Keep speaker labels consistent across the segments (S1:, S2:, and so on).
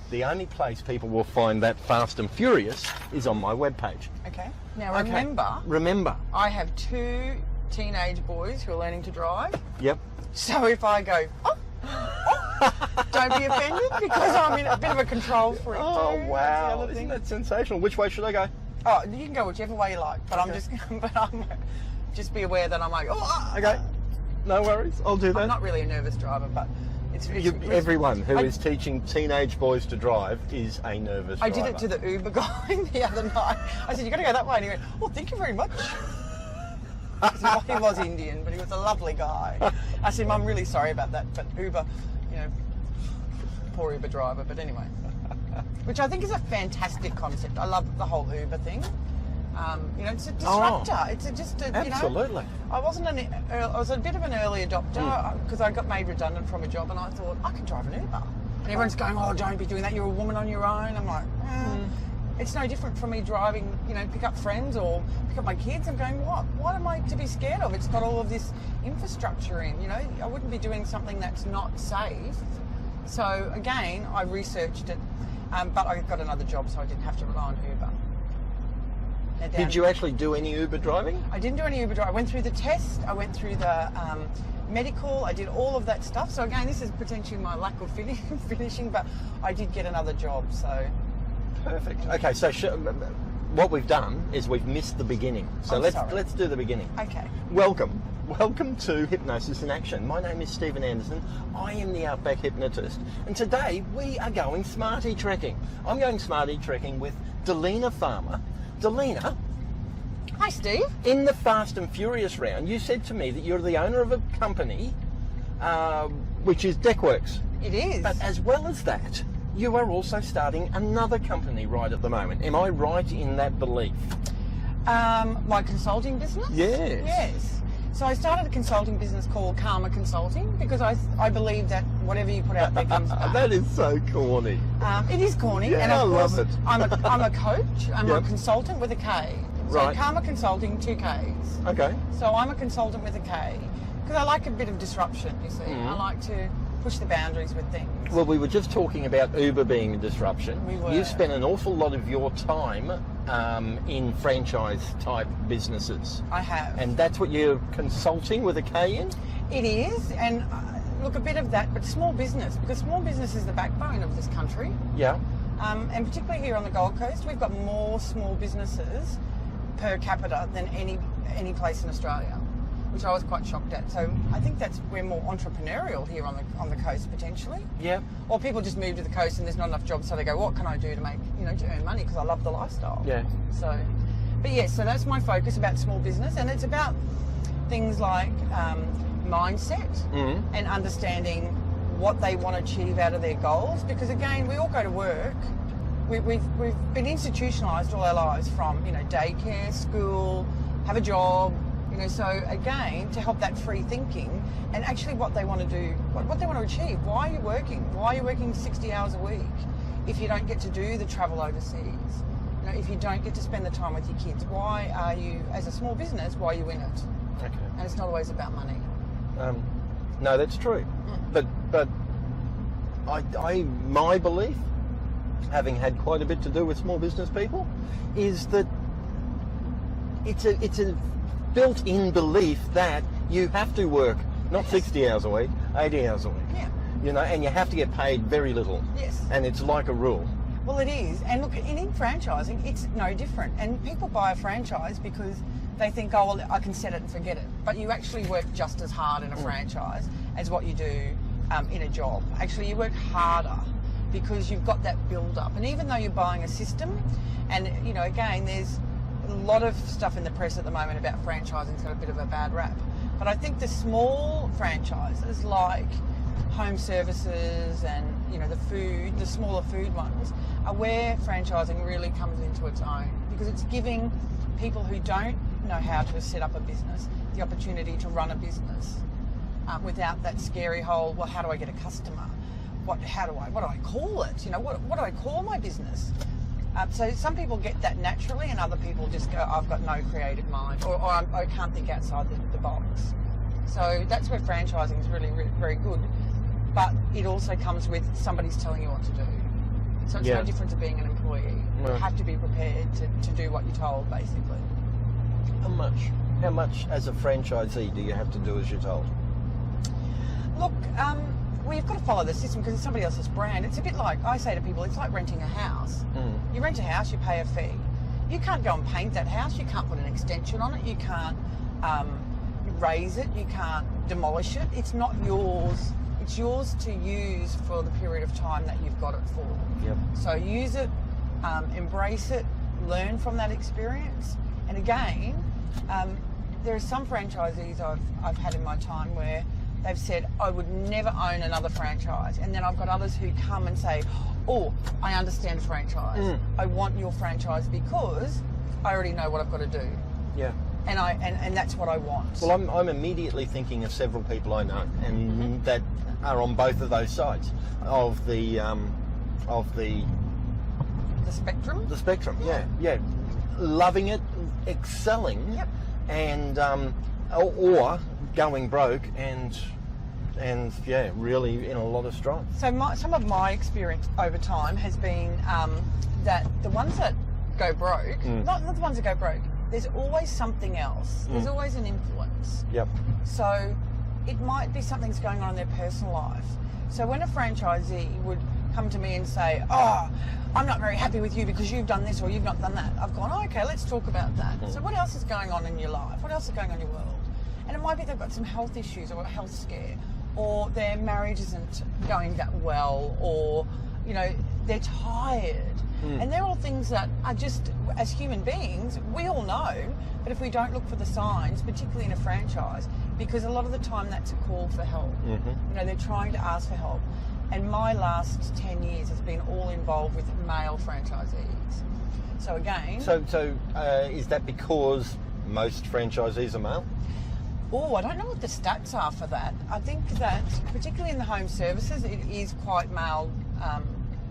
S1: the only place people will find that fast and furious is on my webpage.
S2: Okay. Now remember, I have 2 teenage boys who are learning to drive.
S1: Yep.
S2: So if I go, don't be offended because I'm in a bit of a control freak.
S1: Oh wow! Isn't that sensational? Which way should I go?
S2: Oh, you can go whichever way you like, but
S1: okay.
S2: I'm just be aware that I'm like,
S1: okay, no worries, I'll do that.
S2: I'm not really a nervous driver, but it's
S1: everyone who is teaching teenage boys to drive is a nervous driver.
S2: I did it to the Uber guy the other night. I said, "You got to go that way," and he went, "Oh, thank you very much." He was Indian, but he was a lovely guy. I said, "I'm really sorry about that, but Uber, poor Uber driver." But anyway, which I think is a fantastic concept. I love the whole Uber thing. It's a disruptor.
S1: Absolutely.
S2: I was a bit of an early adopter because I got made redundant from a job, and I thought I could drive an Uber. And everyone's going, "Oh, don't be doing that. You're a woman on your own." I'm like, It's no different from me driving, pick up friends or pick up my kids. I'm going, what am I to be scared of? It's got all of this infrastructure in, I wouldn't be doing something that's not safe. So again, I researched it, but I got another job, so I didn't have to rely on Uber.
S1: Did you actually do any Uber driving?
S2: I didn't do any Uber driving. I went through the test, I went through the medical, I did all of that stuff. So again, this is potentially my lack of finishing, but I did get another job, so...
S1: Perfect. Okay, so what we've done is we've missed the beginning. So let's do the beginning.
S2: Okay.
S1: Welcome to Hypnosis in Action. My name is Stephen Anderson. I am the Outback hypnotist, and today we are going Smartie trekking. I'm going Smartie trekking with Delena Farmer. Delena.
S2: Hi, Steve.
S1: In the Fast and Furious round, you said to me that you're the owner of a company, which is Deckwerx.
S2: It is.
S1: But as well as that, you are also starting another company right at the moment. Am I right in that belief?
S2: My consulting business?
S1: Yes.
S2: Yes. So I started a consulting business called Karma Consulting because I believe that whatever you put out there comes back.
S1: That is so corny.
S2: It is corny.
S1: Yeah,
S2: and of course,
S1: love it.
S2: I'm a coach. I'm a consultant with a K. So
S1: right.
S2: Karma Consulting, 2 Ks.
S1: Okay.
S2: So I'm a consultant with a K because I like a bit of disruption, you see. I like to push the boundaries with things.
S1: Well, we were just talking about Uber being a disruption.
S2: We were.
S1: You've spent an awful lot of your time in franchise-type businesses.
S2: I have.
S1: And that's what you're consulting with a K in?
S2: It is, and look, a bit of that, but small business, because small business is the backbone of this country.
S1: Yeah.
S2: And particularly here on the Gold Coast, we've got more small businesses per capita than any place in Australia, which I was quite shocked at. So I think we're more entrepreneurial here on the coast potentially.
S1: Yeah.
S2: Or people just move to the coast and there's not enough jobs, so they go, what can I do to make, to earn money, because I love the lifestyle.
S1: Yeah.
S2: So, but yes, so that's my focus about small business, and it's about things like mindset and understanding what they want to achieve out of their goals. Because again, we all go to work. We've been institutionalised all our lives from daycare, school, have a job. So again, to help that free thinking and actually what they want to do, what they want to achieve. Why are you working? Why are you working 60 hours a week if you don't get to do the travel overseas? If you don't get to spend the time with your kids, why are you, as a small business, why are you in it?
S1: Okay.
S2: And it's not always about money.
S1: No, that's true. But my belief, having had quite a bit to do with small business people, is that it's a built-in belief that you have to work not 60 hours a week, 80 hours a week.
S2: Yeah.
S1: And you have to get paid very little.
S2: Yes.
S1: And it's like a rule.
S2: Well, it is. And look, in franchising, it's no different. And people buy a franchise because they think, oh, well, I can set it and forget it. But you actually work just as hard in a franchise as what you do in a job. Actually, you work harder because you've got that build-up. And even though you're buying a system, and, again, there's a lot of stuff in the press at the moment about franchising's got a bit of a bad rap. But I think the small franchises like home services and, the smaller food ones are where franchising really comes into its own, because it's giving people who don't know how to set up a business the opportunity to run a business without that scary whole, well, how do I get a customer? What do I call it? What do I call my business? So some people get that naturally, and other people just go, I've got no creative mind, or I can't think outside the box. So that's where franchising is really, really very good. But it also comes with somebody's telling you what to do. So it's no different to being an employee. You have to be prepared to do what you're told, basically.
S1: How much as a franchisee do you have to do as you're told?
S2: Look, well, you've got to follow the system because it's somebody else's brand. It's a bit like, I say to people, it's like renting a house. You rent a house, you pay a fee. You can't go and paint that house. You can't put an extension on it. You can't raise it. You can't demolish it. It's not yours. It's yours to use for the period of time that you've got it for.
S1: Yep.
S2: So use it, embrace it, learn from that experience. And again, there are some franchisees I've had in my time where they've said, I would never own another franchise. And then I've got others who come and say, oh, I understand franchise. I want your franchise because I already know what I've got to do.
S1: Yeah.
S2: And that's what I want.
S1: Well, I'm immediately thinking of several people I know, and that are on both of those sides of the
S2: spectrum.
S1: The spectrum, yeah. Loving it, excelling, and or going broke and really in a lot of strife.
S2: So some of my experience over time has been that the ones that go broke, not the ones that go broke, there's always something else. There's always an influence.
S1: Yep.
S2: So it might be something's going on in their personal life. So when a franchisee would come to me and say, oh, I'm not very happy with you because you've done this or you've not done that, I've gone, oh, okay, let's talk about that. So what else is going on in your life? What else is going on in your world? And it might be they've got some health issues or a health scare, or their marriage isn't going that well, or, you know, they're tired. And they're all things that are just, as human beings, we all know, but if we don't look for the signs, particularly in a franchise, because a lot of the time that's a call for help. You know, they're trying to ask for help. And my last 10 years has been all involved with male franchisees. So again... So
S1: is that because most franchisees are male?
S2: Oh, I don't know what the stats are for that. I think that, particularly in the home services, it is quite male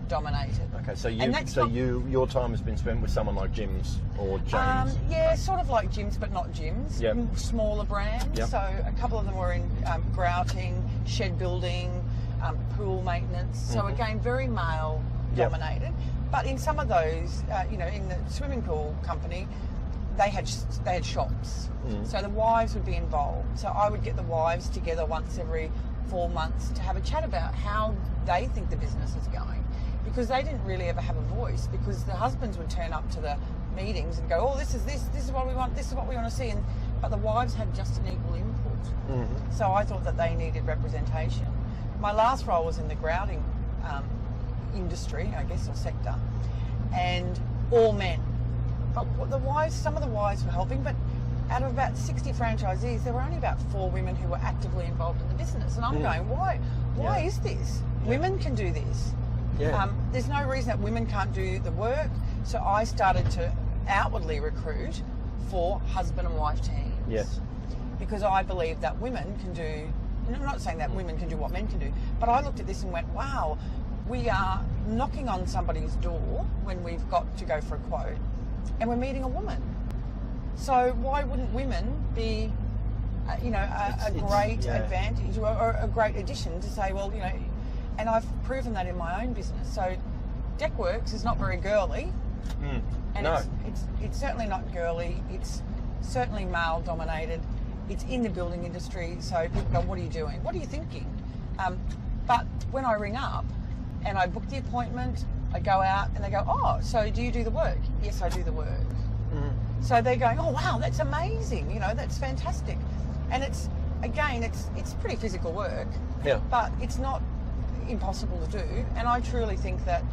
S2: dominated.
S1: Okay, so your time has been spent with someone like Jim's or James?
S2: Yeah, sort of like Jim's, but not Jim's. Smaller brands. So a couple of them were in grouting, shed building, pool maintenance. So again, very male dominated. But in some of those, you know, in the swimming pool company, they had shops. So the wives would be involved. So I would get the wives together once every 4 months to have a chat about how they think the business is going, because they didn't really ever have a voice, because the husbands would turn up to the meetings and go, oh, this is what we want, this is what we want to see, but the wives had just an equal input. So I thought that they needed representation. My last role was in the grouting industry, I guess, or sector, and all men. But some of the wives were helping, but out of about 60 franchisees, there were only about 4 women who were actively involved in the business. And I'm going, why is this? Women can do this. There's no reason that women can't do the work. So I started to outwardly recruit for husband and wife teams.
S1: Yes.
S2: Because I believe that women can do, and I'm not saying that women can do what men can do, but I looked at this and went, wow, we are knocking on somebody's door when we've got to go for a quote, and we're meeting a woman. So why wouldn't women be, a great advantage or a great addition to say, well, you know, and I've proven that in my own business. So Deckwerx is not very girly, and it's certainly not girly. It's certainly male dominated. It's in the building industry, so people go, what are you doing? What are you thinking? But when I ring up and I book the appointment, I go out and they go, oh, so do you do the work? Yes, I do the work. So they're going, oh, wow, that's amazing. You know, that's fantastic. And it's pretty physical work, but it's not impossible to do. And I truly think that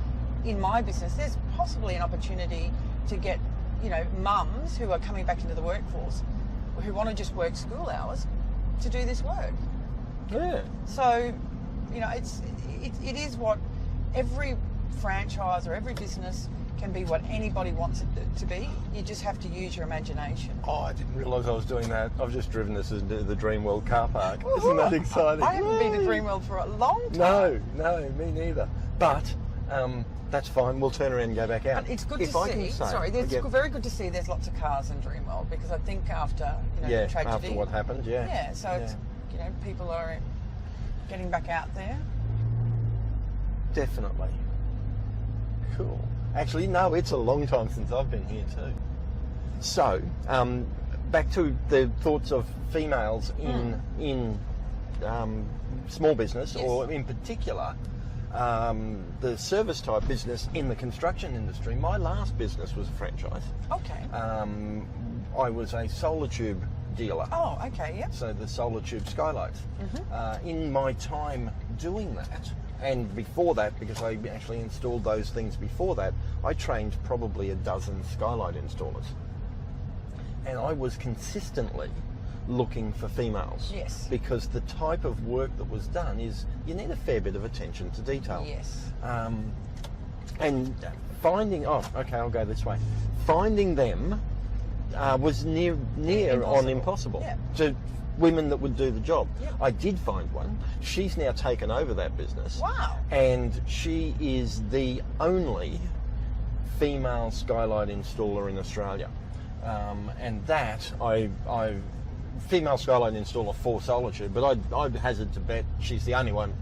S2: in my business, there's possibly an opportunity to get, you know, mums who are coming back into the workforce who want to just work school hours to do this work.
S1: Yeah.
S2: So, you know, it is what every franchise or every business can be, what anybody wants it to be. You just have to use your imagination.
S1: Oh, I didn't realise I was doing that. I've just driven this into the Dreamworld car park. Isn't that exciting?
S2: I haven't been to Dreamworld for a long time.
S1: No, me neither. But that's fine. We'll turn around and go back out.
S2: But it's good to see. It's very good to see there's lots of cars in Dreamworld, because I think after the tragedy,
S1: after what happened,
S2: it's, you know, people are getting back out there.
S1: Definitely. cool. Actually, no, it's a long time since I've been here too. So, back to the thoughts of females in small business,
S2: Yes.
S1: or in particular, the service type business in the construction industry. My last business was a franchise.
S2: Okay.
S1: I was a solar tube dealer.
S2: Oh, okay, yep.
S1: So the solar tube skylights. In my time doing that, and before that, because I actually installed those things before that, I trained probably a dozen skylight installers. And I was consistently looking for females.
S2: Yes.
S1: Because the type of work that was done is, you need a fair bit of attention to detail.
S2: Yes.
S1: And finding, I'll go this way. Finding them was near on impossible
S2: Yeah.
S1: to women that would do the job.
S2: Yep.
S1: I did find one. She's now taken over that business.
S2: Wow.
S1: And she is the only female skylight installer in Australia. And that, female skylight installer for solar tube, but I'd hazard to bet she's the only one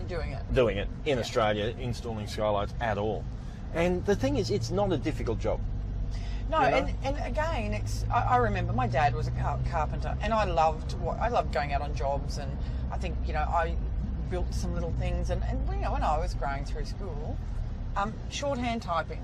S2: Doing it.
S1: in Australia, installing skylights at all. And the thing is, it's not a difficult job.
S2: No,
S1: You know?
S2: and again, I remember my dad was a carpenter, and I loved going out on jobs, and I think, I built some little things, and when I was going through school, shorthand typing.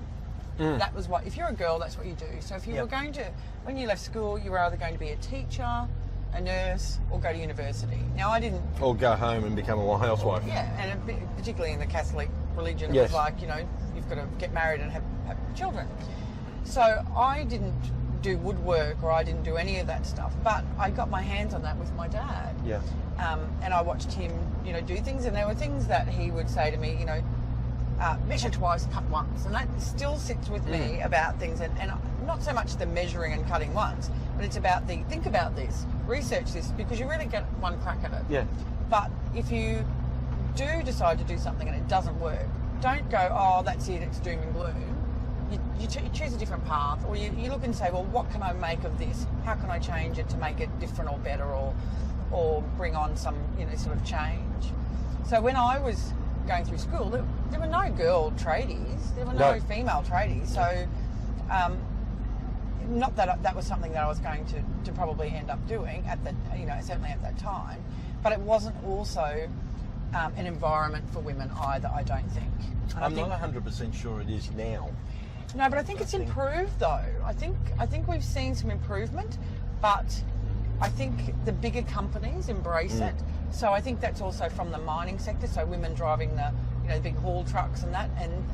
S2: That was if you're a girl, that's what you do. So if you were going to, when you left school, you were either going to be a teacher, a nurse, or go to university. Now, I didn't.
S1: Or go home and become a housewife.
S2: Yeah, and particularly in the Catholic religion,
S1: Yes.
S2: it was like, you've got to get married and have children. So I didn't do woodwork, or I didn't do any of that stuff, but I got my hands on that with my dad.
S1: Yeah.
S2: And I watched him, do things, and there were things that he would say to me, measure twice, cut once, and that still sits with me about things, and not so much the measuring and cutting once, but it's about think about this, research this, because you really get one crack at it.
S1: Yeah.
S2: But if you do decide to do something and it doesn't work, don't go, oh, that's it, it's doom and gloom. You choose a different path, or you look and say, well, what can I make of this? How can I change it to make it different or better, or bring on some sort of change? So when I was going through school, there were no girl tradies, there were no female tradies. So not that was something that I was going to probably end up doing at the certainly at that time, but it wasn't also an environment for women either, I don't think. And
S1: I'm not 100% sure it is now.
S2: No, but I think it's improved though. I think we've seen some improvement, but I think the bigger companies embrace it. So I think that's also from the mining sector. So women driving the big haul trucks and that. And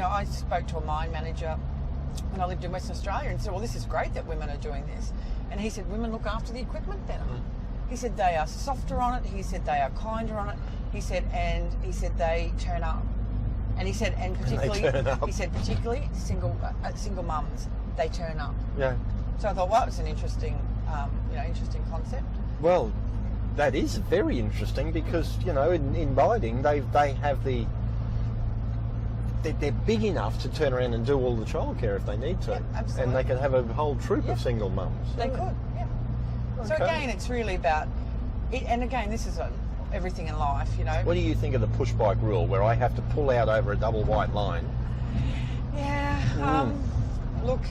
S2: I spoke to a mine manager when I lived in Western Australia and said, well, this is great that women are doing this. And he said, women look after the equipment better. He said they are softer on it. He said they are kinder on it. He said they turn up. And he said, and particularly single mums, they turn up. Yeah. So I thought, well, it's an interesting concept.
S1: Well, that is very interesting because in mining they have they're big enough to turn around and do all the childcare if they need to,
S2: absolutely.
S1: And they can have a whole troop of single mums.
S2: They could, yeah. Okay. So again, it's really about it, and again, this is everything in life,
S1: What do you think of the push bike rule, where I have to pull out over a double white line?
S2: Yeah. Look,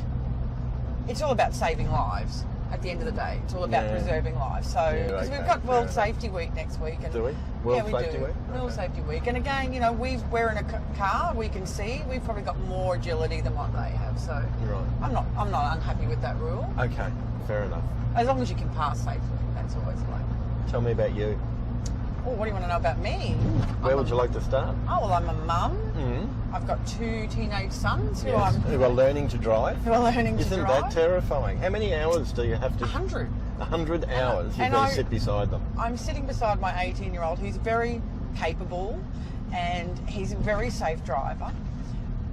S2: it's all about saving lives. At the end of the day, it's all about preserving lives. So, because we've got World Safety Week next week, and
S1: do we? World Safety Week.
S2: World Safety Week, and again, we're in a car. We can see. We've probably got more agility than what they have. So, I'm not unhappy with that rule.
S1: Okay, fair enough.
S2: As long as you can pass safely, that's always like.
S1: Tell me about you.
S2: Oh, what do you want to know about me?
S1: Where would you like to start?
S2: Oh, well, I'm a mum. I've got 2 teenage sons who
S1: are learning to drive.
S2: Isn't
S1: that terrifying? How many hours do you have to?
S2: 100.
S1: 100 hours. You've got to sit beside them.
S2: I'm sitting beside my 18-year-old who's very capable and he's a very safe driver.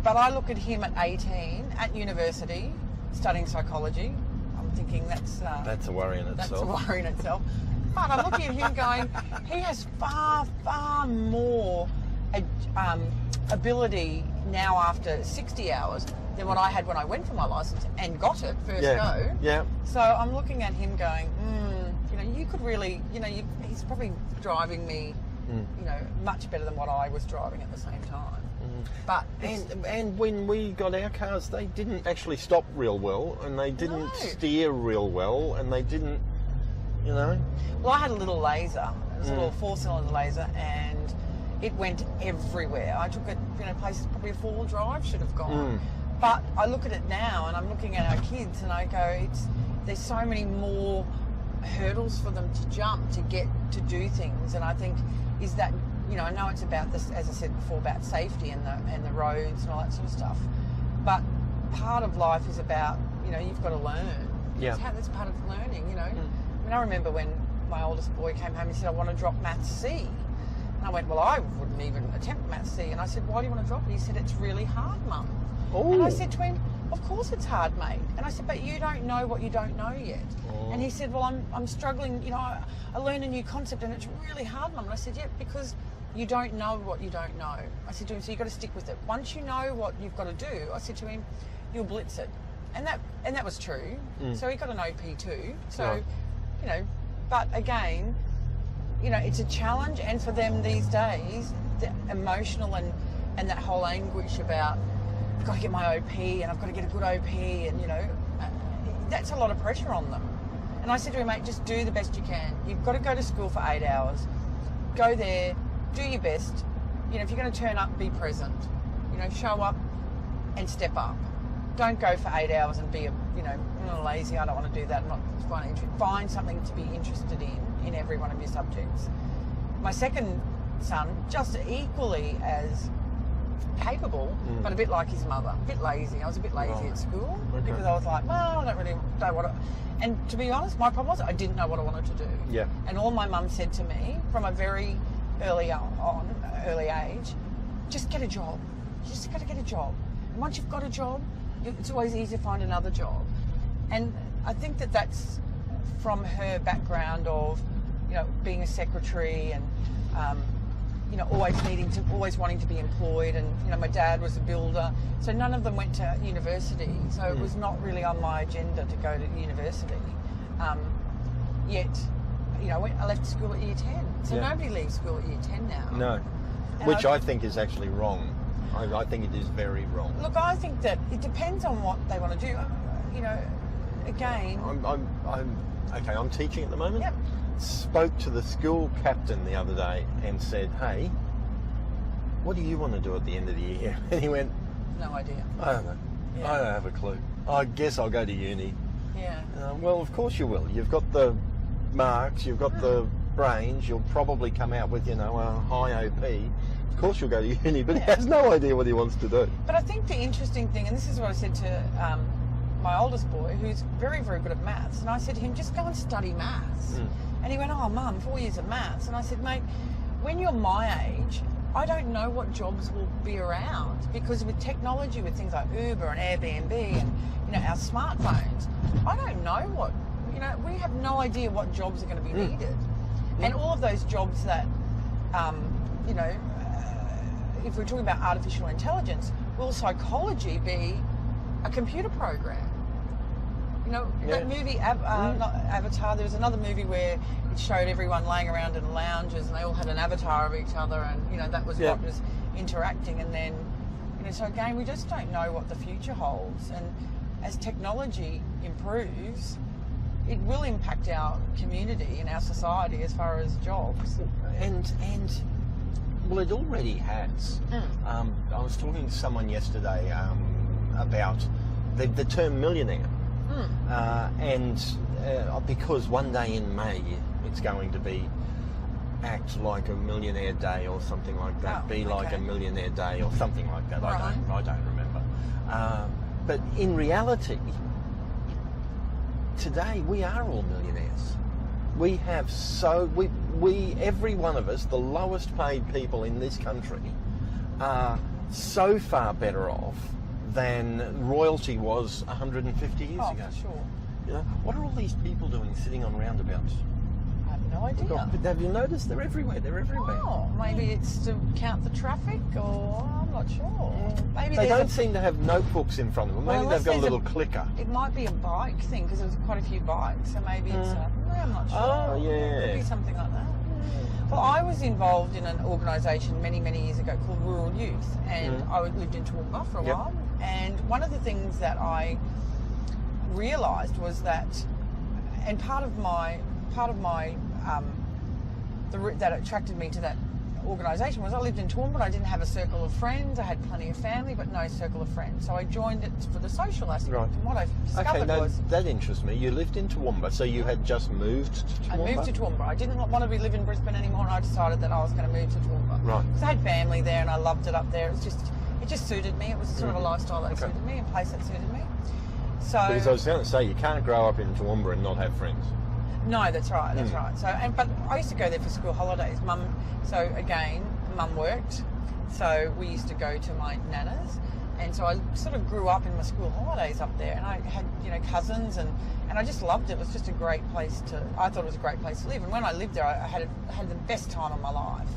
S2: But I look at him at 18 at university studying psychology. I'm thinking that's
S1: a worry in itself.
S2: That's a worry in itself. But I'm looking at him going, he has far, far more ability now after 60 hours than what I had when I went for my licence and got it first go.
S1: Yeah.
S2: So I'm looking at him going, you could really, he's probably driving me, much better than what I was driving at the same time. But
S1: And when we got our cars, they didn't actually stop real well, and they didn't steer real well, and they didn't, you know.
S2: Well, I had a little laser. It was a little 4-cylinder laser, and it went everywhere. I took it, places probably a 4-wheel drive should have gone. But I look at it now, and I'm looking at our kids, and I go, there's so many more hurdles for them to jump to get to do things, and I think is that. I know it's about this, as I said before, about safety and the roads and all that sort of stuff. But part of life is about, you've got to learn.
S1: Yeah.
S2: That's part of learning, I mean, I remember when my oldest boy came home and said, I want to drop Maths C. And I went, well, I wouldn't even attempt Maths C. And I said, why do you want to drop it? He said, it's really hard, Mum.
S1: Oh.
S2: And I said to him, of course it's hard, mate. And I said, but you don't know what you don't know yet. Oh. And he said, well, I'm struggling, I learned a new concept and it's really hard, Mum. And I said, yeah, because you don't know what you don't know. I said to him, so you've got to stick with it. Once you know what you've got to do, I said to him, you'll blitz it. And that was true. So he got an OP too. So, but again, it's a challenge. And for them these days, the emotional and that whole anguish about, I've got to get my OP and I've got to get a good OP and, that's a lot of pressure on them. And I said to him, mate, just do the best you can. You've got to go to school for 8 hours. Go there. Do your best. If you're going to turn up, be present. Show up and step up. Don't go for 8 hours and be lazy. I don't want to do that. I'm not finding it. Find something to be interested in every one of your subjects. My second son, just equally as capable, but a bit like his mother, a bit lazy. I was a bit lazy at school because I was like, well, I don't really know what. And to be honest, my problem was I didn't know what I wanted to do. Yeah. And all my mum said to me from a very early age, just get a job. You just got to get a job. And once you've got a job, it's always easy to find another job. And I think that's from her background of, being a secretary and, always wanting to be employed. And, my dad was a builder. So none of them went to university. So it was not really on my agenda to go to university. Yet, I left school at year 10. So nobody leaves school at year 10 now.
S1: No. Which I think is actually wrong. I think it is very wrong.
S2: Look, I think that it depends on what they want to do. Again...
S1: I'm teaching at the moment.
S2: Yep.
S1: Spoke to the school captain the other day and said, hey, what do you want to do at the end of the year? And he went...
S2: No idea.
S1: I don't know. Yeah. I don't have a clue. I guess I'll go to uni.
S2: Yeah.
S1: Well, of course you will. You've got the marks, you've got the brains, you'll probably come out with, a high OP. Of course you'll go to uni, but he has no idea what he wants to do.
S2: But I think the interesting thing, and this is what I said to my oldest boy, who's very, very good at maths, and I said to him, just go and study maths. And he went, oh, Mum, 4 years of maths. And I said, mate, when you're my age, I don't know what jobs will be around, because with technology, with things like Uber and Airbnb and, our smartphones, I don't know what, we have no idea what jobs are going to be needed. And all of those jobs that, if we're talking about artificial intelligence, will psychology be a computer program? That movie, not Avatar, there was another movie where it showed everyone laying around in lounges and they all had an avatar of each other, and that was what was interacting. And then, so again, we just don't know what the future holds. And as technology improves, it will impact our community and our society as far as jobs.
S1: And well, it already has. I was talking to someone yesterday about the term millionaire. Because one day in May it's going to be act like a millionaire day or something like that. Like a millionaire day or something like that. Right. I don't remember. But in reality, today we are all millionaires. We have we every one of us, the lowest paid people in this country, are so far better off than royalty was 150 years ago.
S2: For sure.
S1: What are all these people doing sitting on roundabouts?
S2: I have no idea.
S1: But have you noticed they're everywhere? They're everywhere.
S2: Oh, maybe it's to count the traffic, or I'm not sure. Maybe
S1: they don't seem to have notebooks in front of them. Maybe they've got a little clicker.
S2: It might be a bike thing, because there's quite a few bikes, so maybe it's I'm not sure.
S1: Oh, yeah.
S2: It could be something like that. Well, I was involved in an organisation many, many years ago called Rural Youth, and I lived in Toowoomba for a while. And one of the things that I realised was that, and part of my that attracted me to that organisation was I lived in Toowoomba, but I didn't have a circle of friends. I had plenty of family, but no circle of friends. So I joined it for the social aspect.
S1: Right.
S2: And what I discovered was...
S1: that interests me. You lived in Toowoomba, so you had just moved to Toowoomba?
S2: I moved to Toowoomba. I didn't want to live in Brisbane anymore, and I decided that I was going to move to Toowoomba.
S1: Right.
S2: Because I had family there, and I loved it up there. It just suited me. It was sort of a lifestyle that suited me, a place that suited me. So...
S1: Because I was going to say, you can't grow up in Toowoomba and not have friends.
S2: No, that's right. That's right. So, but I used to go there for school holidays. Mum worked, so we used to go to my nana's, and so I sort of grew up in my school holidays up there, and I had cousins, and I just loved it. It was just a great place to. I thought it was a great place to live, and when I lived there, I had the best time of my life.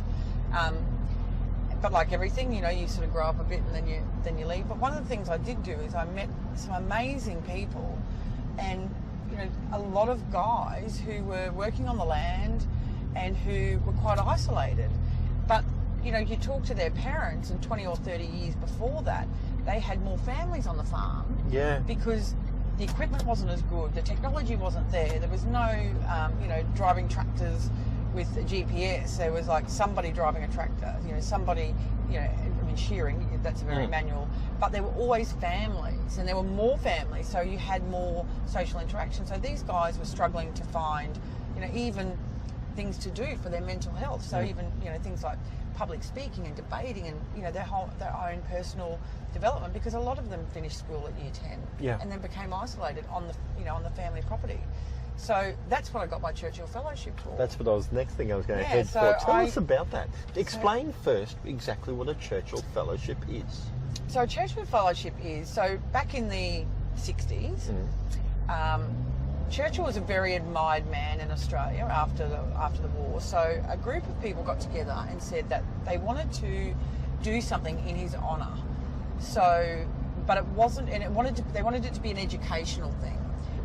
S2: But like everything, you sort of grow up a bit and then you leave. But one of the things I did do is I met some amazing people, and a lot of guys who were working on the land and who were quite isolated. But, you talk to their parents, and 20 or 30 years before that, they had more families on the farm.
S1: Yeah.
S2: Because the equipment wasn't as good, the technology wasn't there. There was no, driving tractors with a GPS. There was like somebody driving a tractor, somebody, shearing, that's a very manual. But there were always families, and there were more families, so you had more social interaction. So these guys were struggling to find, even things to do for their mental health. So even, things like public speaking and debating and, their own personal development, because a lot of them finished school at year 10 and then became isolated on the family property. So that's what I got my Churchill Fellowship for.
S1: That's what next thing I was going to head
S2: so
S1: for. Tell us about that. Explain first exactly what a Churchill Fellowship is.
S2: So a Churchill Fellowship is, so back in the 60s, Churchill was a very admired man in Australia after the war. So a group of people got together and said that they wanted to do something in his honour. So, but it wasn't, and they wanted it to be an educational thing,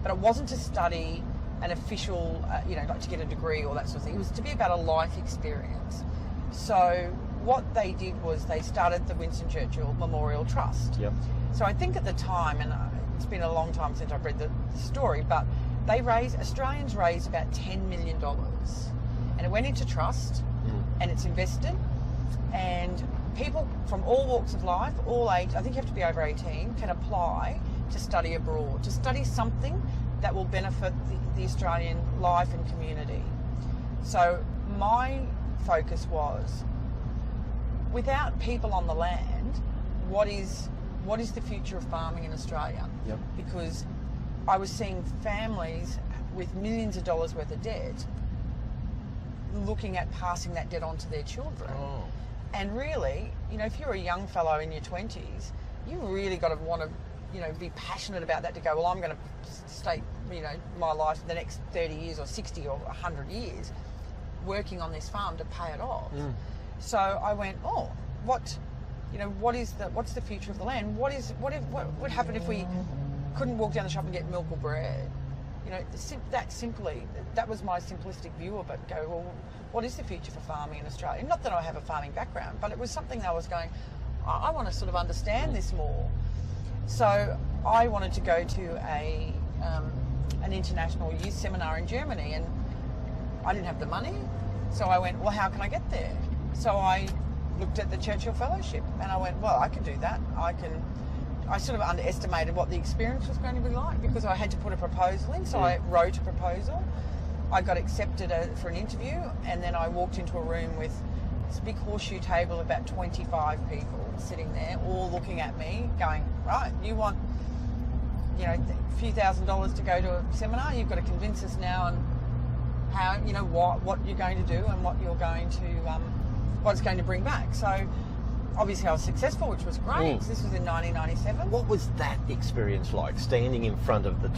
S2: but it wasn't to study an official, like to get a degree or that sort of thing. It was to be about a life experience. So what they did was they started the Winston Churchill Memorial Trust. Yep. So I think at the time, and it's been a long time since I've read the story, but Australians raised about $10 million, and it went into trust, and it's invested, and people from all walks of life, all age, I think you have to be over 18, can apply to study abroad, to study something that will benefit the Australian life and community. So my focus was, without people on the land, what is the future of farming in Australia? Yep. Because I was seeing families with millions of dollars worth of debt looking at passing that debt on to their children. Oh. And really, if you're a young fellow in your 20s, you really got to want to, be passionate about that, to go, well, I'm going to stake, my life the next 30 years or 60 or 100 years working on this farm to pay it off. So I went, what's the future of the land? What would happen if we couldn't walk down the shop and get milk or bread? That was my simplistic view of it. Go, well, what is the future for farming in Australia? Not that I have a farming background, but it was something that I was going, I want to sort of understand this more. So I wanted to go to an international youth seminar in Germany, and I didn't have the money. So I went, well, how can I get there? So I looked at the Churchill Fellowship, and I went, well, I can do that. I sort of underestimated what the experience was going to be like, because I had to put a proposal in. So I wrote a proposal. I got accepted for an interview, and then I walked into a room with this big horseshoe table, about 25 people sitting there, all looking at me, going, right, you want, a few $1,000s to go to a seminar? You've got to convince us now and how, what you're going to do and what you're going to, what it's going to bring back. So obviously I was successful, which was great. This was in 1997.
S1: What was that experience like, standing in front of the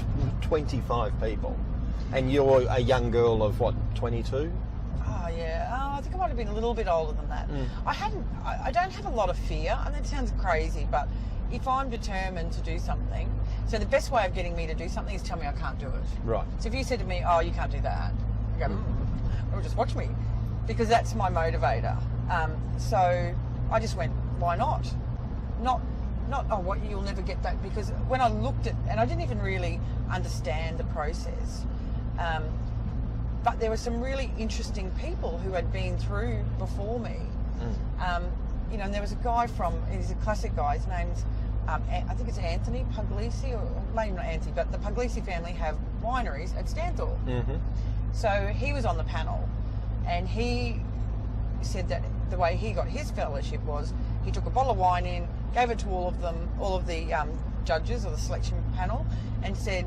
S1: 25 people? And you're a young girl of, 22?
S2: Oh, yeah. I think I might have been a little bit older than that. I don't have a lot of fear. I mean, it sounds crazy, but if I'm determined to do something, so the best way of getting me to do something is tell me I can't do it.
S1: Right.
S2: So if you said to me, you can't do that, I go, well, just watch me. because that's my motivator. So I just went, why not? Not, oh, what, you'll never get that, because when I looked at, and I didn't even really understand the process, but there were some really interesting people who had been through before me. You know, and there was a guy he's a classic guy, his name's, I think it's Anthony Puglisi, or maybe not Anthony, but the Puglisi family have wineries at Stanthorpe. So he was on the panel, and he said that the way he got his fellowship was he took a bottle of wine in, gave it to all of the judges or the selection panel, and said,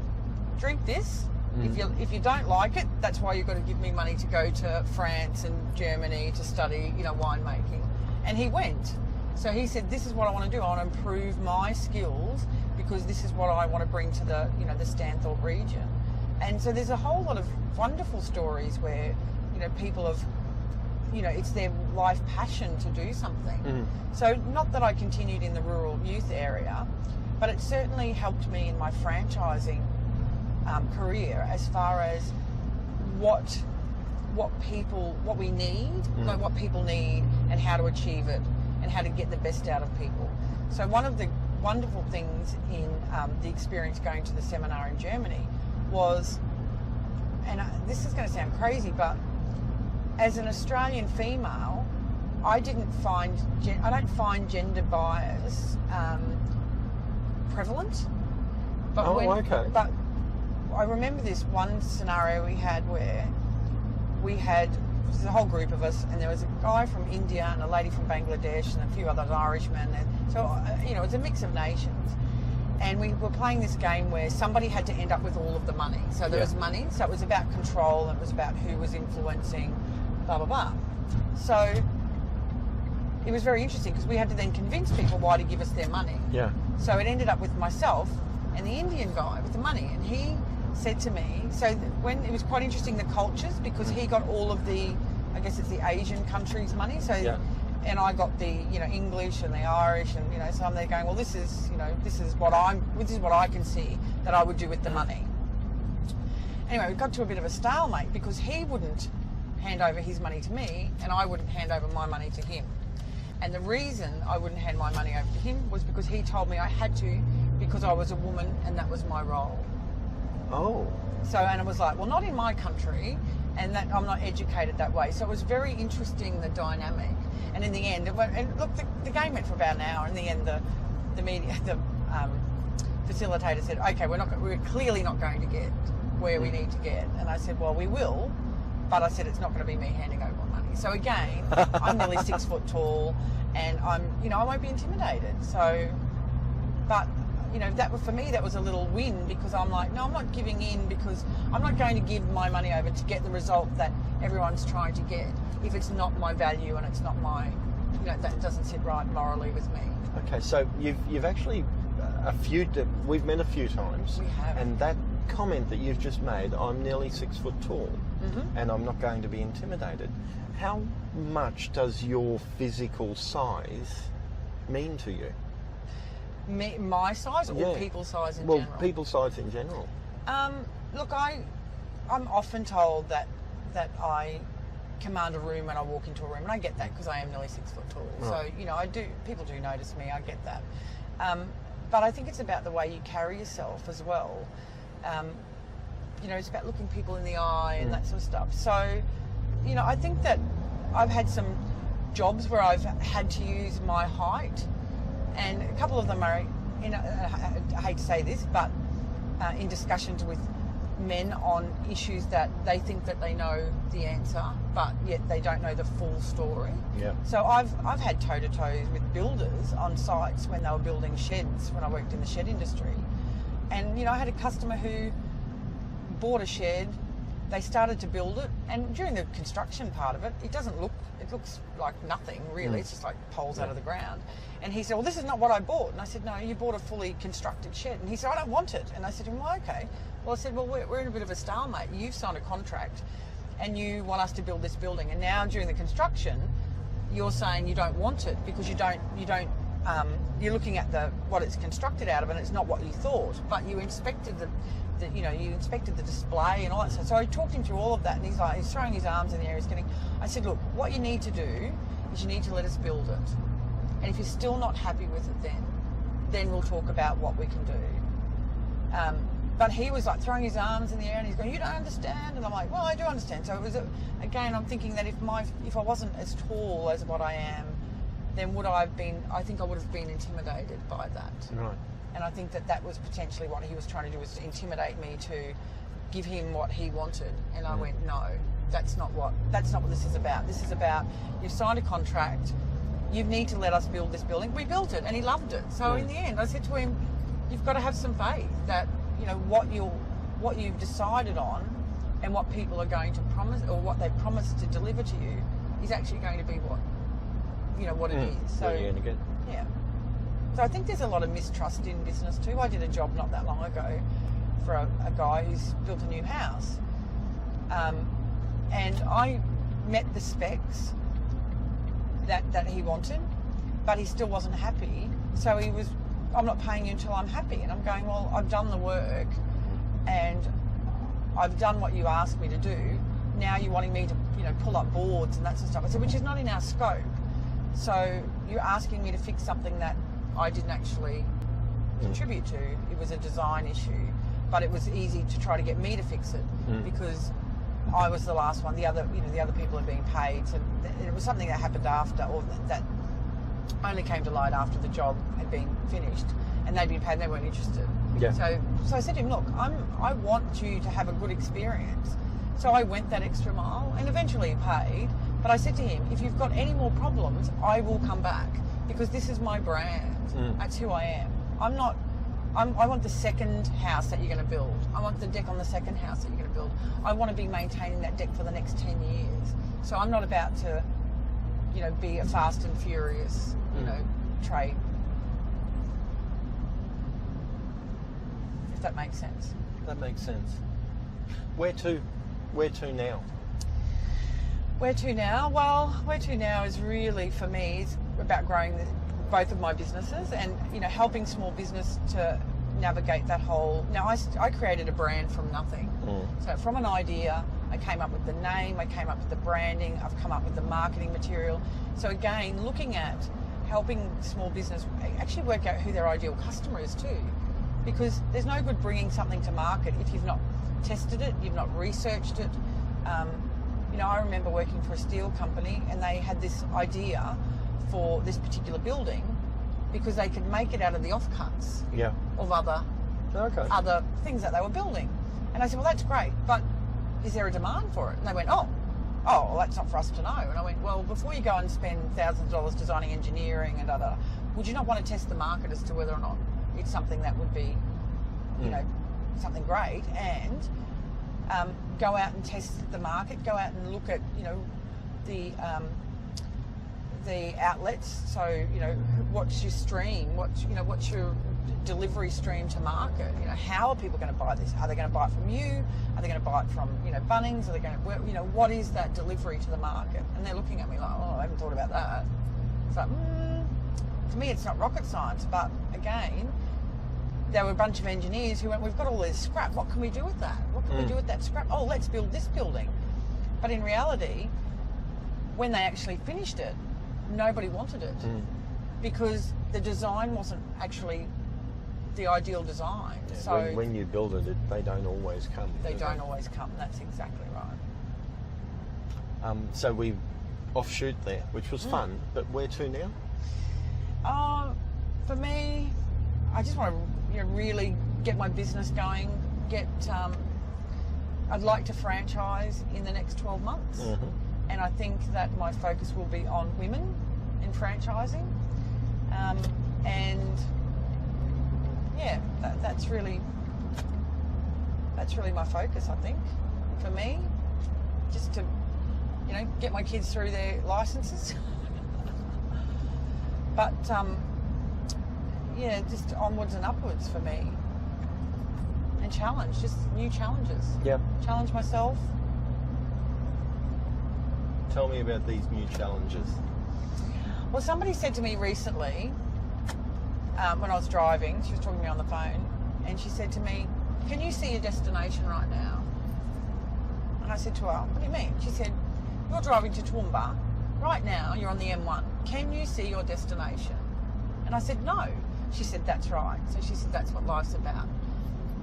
S2: drink this. If you don't like it, that's why you've got to give me money to go to France and Germany to study, you know, winemaking. And he went. So he said, this is what I want to do. I want to improve my skills because this is what I want to bring to the, you know, the Stanthorpe region. And so there's a whole lot of wonderful stories where, you know, people have, you know, it's their life passion to do something. So not that I continued in the rural youth area, but it certainly helped me in my franchising career as far as what we need, like what people need, and how to achieve it, and how to get the best out of people. So one of the wonderful things in the experience going to the seminar in Germany was, and this is going to sound crazy, but as an Australian female, I don't find gender bias prevalent. But
S1: okay.
S2: But I remember this one scenario we had where there's a whole group of us, and there was a guy from India and a lady from Bangladesh and a few other Irishmen, and so, you know, it's a mix of nations. And we were playing this game where somebody had to end up with all of the money. So there was money, so it was about control, and it was about who was influencing, blah, blah, blah. So it was very interesting because we had to then convince people why to give us their money. Yeah. So it ended up with myself and the Indian guy with the money, and he said to me, so when it was quite interesting, the cultures, because he got all of the, I guess it's the Asian countries' money, so and I got the, you know, English and the Irish, and, you know, so I'm there going, well, this is what I can see that I would do with the money. Anyway, we got to a bit of a stalemate because he wouldn't hand over his money to me, and I wouldn't hand over my money to him. And the reason I wouldn't hand my money over to him was because he told me I had to, because I was a woman and that was my role.
S1: Oh.
S2: So, and it was like, well, not in my country, and that I'm not educated that way. So it was very interesting, the dynamic. And in the end, and look, the game went for about an hour. In the end, the facilitator said, okay, we're clearly not going to get where we need to get. And I said, well, we will, but I said, it's not going to be me handing over my money. So again, I'm nearly 6 foot tall, and I won't be intimidated. So, but, you know, for me, that was a little win, because I'm like, no, I'm not giving in, because I'm not going to give my money over to get the result that everyone's trying to get if it's not my value and it's not my, you know, that doesn't sit right morally with me. Okay, so you've actually we've met a few times. We have.
S1: And that comment that you've just made, I'm nearly 6 foot tall, and I'm not going to be intimidated. How much does your physical size mean to you?
S2: My size, or people's size in general?
S1: Well, people's size in general.
S2: Look, I'm often told that I command a room when I walk into a room, and I get that because I am nearly 6 foot tall. Right. So, you know, people do notice me, I get that. But I think it's about the way you carry yourself as well. You know, it's about looking people in the eye and that sort of stuff. So, you know, I think that I've had some jobs where I've had to use my height, and a couple of them are, you know, I hate to say this, but in discussions with men on issues that they think that they know the answer, but yet they don't know the full story. Yeah. So I've had toe-to-toes with builders on sites when they were building sheds, when I worked in the shed industry. And, you know, I had a customer who bought a shed, they started to build it, and during the construction part of it, it looks like nothing really, it's just like poles out of the ground. And he said, well, this is not what I bought. And I said, no, you bought a fully constructed shed. And he said, I don't want it. And I said to him, well, okay. Well, I said, well, we're in a bit of a stalemate. You've signed a contract and you want us to build this building, and now during the construction, you're saying you don't want it because you don't you're looking at what it's constructed out of, and it's not what you thought. But you inspected you inspected the display and all that stuff. So I talked him through all of that, and he's throwing his arms in the air. I said, look, what you need to do is you need to let us build it, and if you're still not happy with it, then we'll talk about what we can do. But he was like throwing his arms in the air, and he's going, you don't understand. And I'm like, well, I do understand. So it was again, I'm thinking that if I wasn't as tall as what I am, then I think I would have been intimidated by that.
S1: Right.
S2: And I think that was potentially what he was trying to do, was to intimidate me to give him what he wanted. And I went, no, that's not what this is about. This is about, you've signed a contract, you need to let us build this building. We built it, and he loved it. So in the end, I said to him, you've got to have some faith that, what you've decided on and what people are going to promise, or what they promised to deliver to you, is actually going to be what it is. So
S1: what you're going to get.
S2: Yeah. So I think there's a lot of mistrust in business too. I did a job not that long ago for a guy who's built a new house, and I met the specs that he wanted, but he still wasn't happy. So he was, I'm not paying you until I'm happy. And I'm going, well, I've done the work and I've done what you asked me to do. Now you're wanting me to, pull up boards and that sort of stuff. I said, which is not in our scope. So you're asking me to fix something that I didn't actually contribute to. It was a design issue, but it was easy to try to get me to fix it because I was the last one. The other people are being paid. So it was something that happened after, or that only came to light after the job had been finished, and they'd been paid and they weren't interested.
S1: Yeah.
S2: So I said to him, look, I want you to have a good experience. So I went that extra mile, and eventually he paid. But I said to him, if you've got any more problems, I will come back, because this is my brand. That's who I am. I want the second house that you're going to build. I want the deck on the second house that you're going to build. I want to be maintaining that deck for the next 10 years. So I'm not about to, be a fast and furious, trade. If that makes sense.
S1: That makes sense. Where to now?
S2: Where to now? Well, where to now is really, for me, is about growing both of my businesses, and helping small business to navigate that whole. Now, I created a brand from nothing. So from an idea, I came up with the name, I came up with the branding, I've come up with the marketing material. So again, looking at helping small business actually work out who their ideal customer is too, because there's no good bringing something to market if you've not tested it, you've not researched it. I remember working for a steel company, and they had this idea for this particular building because they could make it out of the offcuts of other things that they were building. And I said, well, that's great, but is there a demand for it? And they went, oh, well, that's not for us to know. And I went, well, before you go and spend thousands of dollars designing engineering and would you not want to test the market as to whether or not it's something that would be, something great, and go out and test the market, go out and look at, the outlets. So, what's your stream? What's your delivery stream to market? How are people going to buy this? Are they going to buy it from you? Are they going to buy it from, Bunnings? Are they going to, what is that delivery to the market? And they're looking at me like, oh, I haven't thought about that. It's like, to me, it's not rocket science. But again, there were a bunch of engineers who went, we've got all this scrap. What can we do with that? What can we do with that scrap? Oh, let's build this building. But in reality, when they actually finished it, nobody wanted it because the design wasn't actually the ideal design.
S1: Yeah,
S2: so
S1: when you build it, they don't always come.
S2: They don't always come. That's exactly right.
S1: So we offshoot there, which was fun. But where to now?
S2: For me, I just want to really get my business going. I'd like to franchise in the next 12 months. And I think that my focus will be on women in franchising. And yeah, that's really my focus, I think, for me. Just to, get my kids through their licenses. But just onwards and upwards for me. And just new challenges.
S1: Yeah.
S2: Challenge myself.
S1: Tell me about these new challenges.
S2: Well, somebody said to me recently, when I was driving, she was talking to me on the phone, and she said to me, "Can you see your destination right now?" And I said to her, "What do you mean?" She said, "You're driving to Toowoomba. Right now, you're on the M1. Can you see your destination?" And I said, "No." She said, "That's right." So she said, "That's what life's about.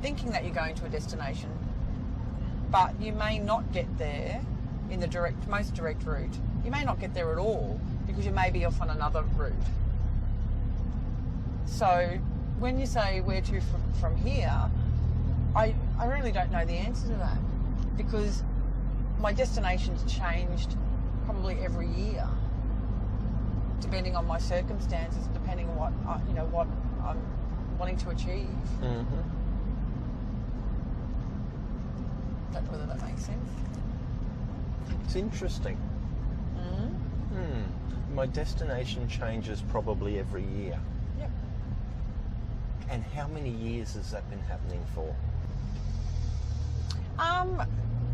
S2: Thinking that you're going to a destination, but you may not get there in the most direct route. You may not get there at all because you may be off on another route." So when you say where to from here, I really don't know the answer to that, because my destination's changed probably every year, depending on my circumstances, depending on what I'm wanting to achieve.
S1: Mm-hmm.
S2: Don't know whether that makes sense.
S1: It's interesting. My destination changes probably every year.
S2: Yep.
S1: And how many years has that been happening for?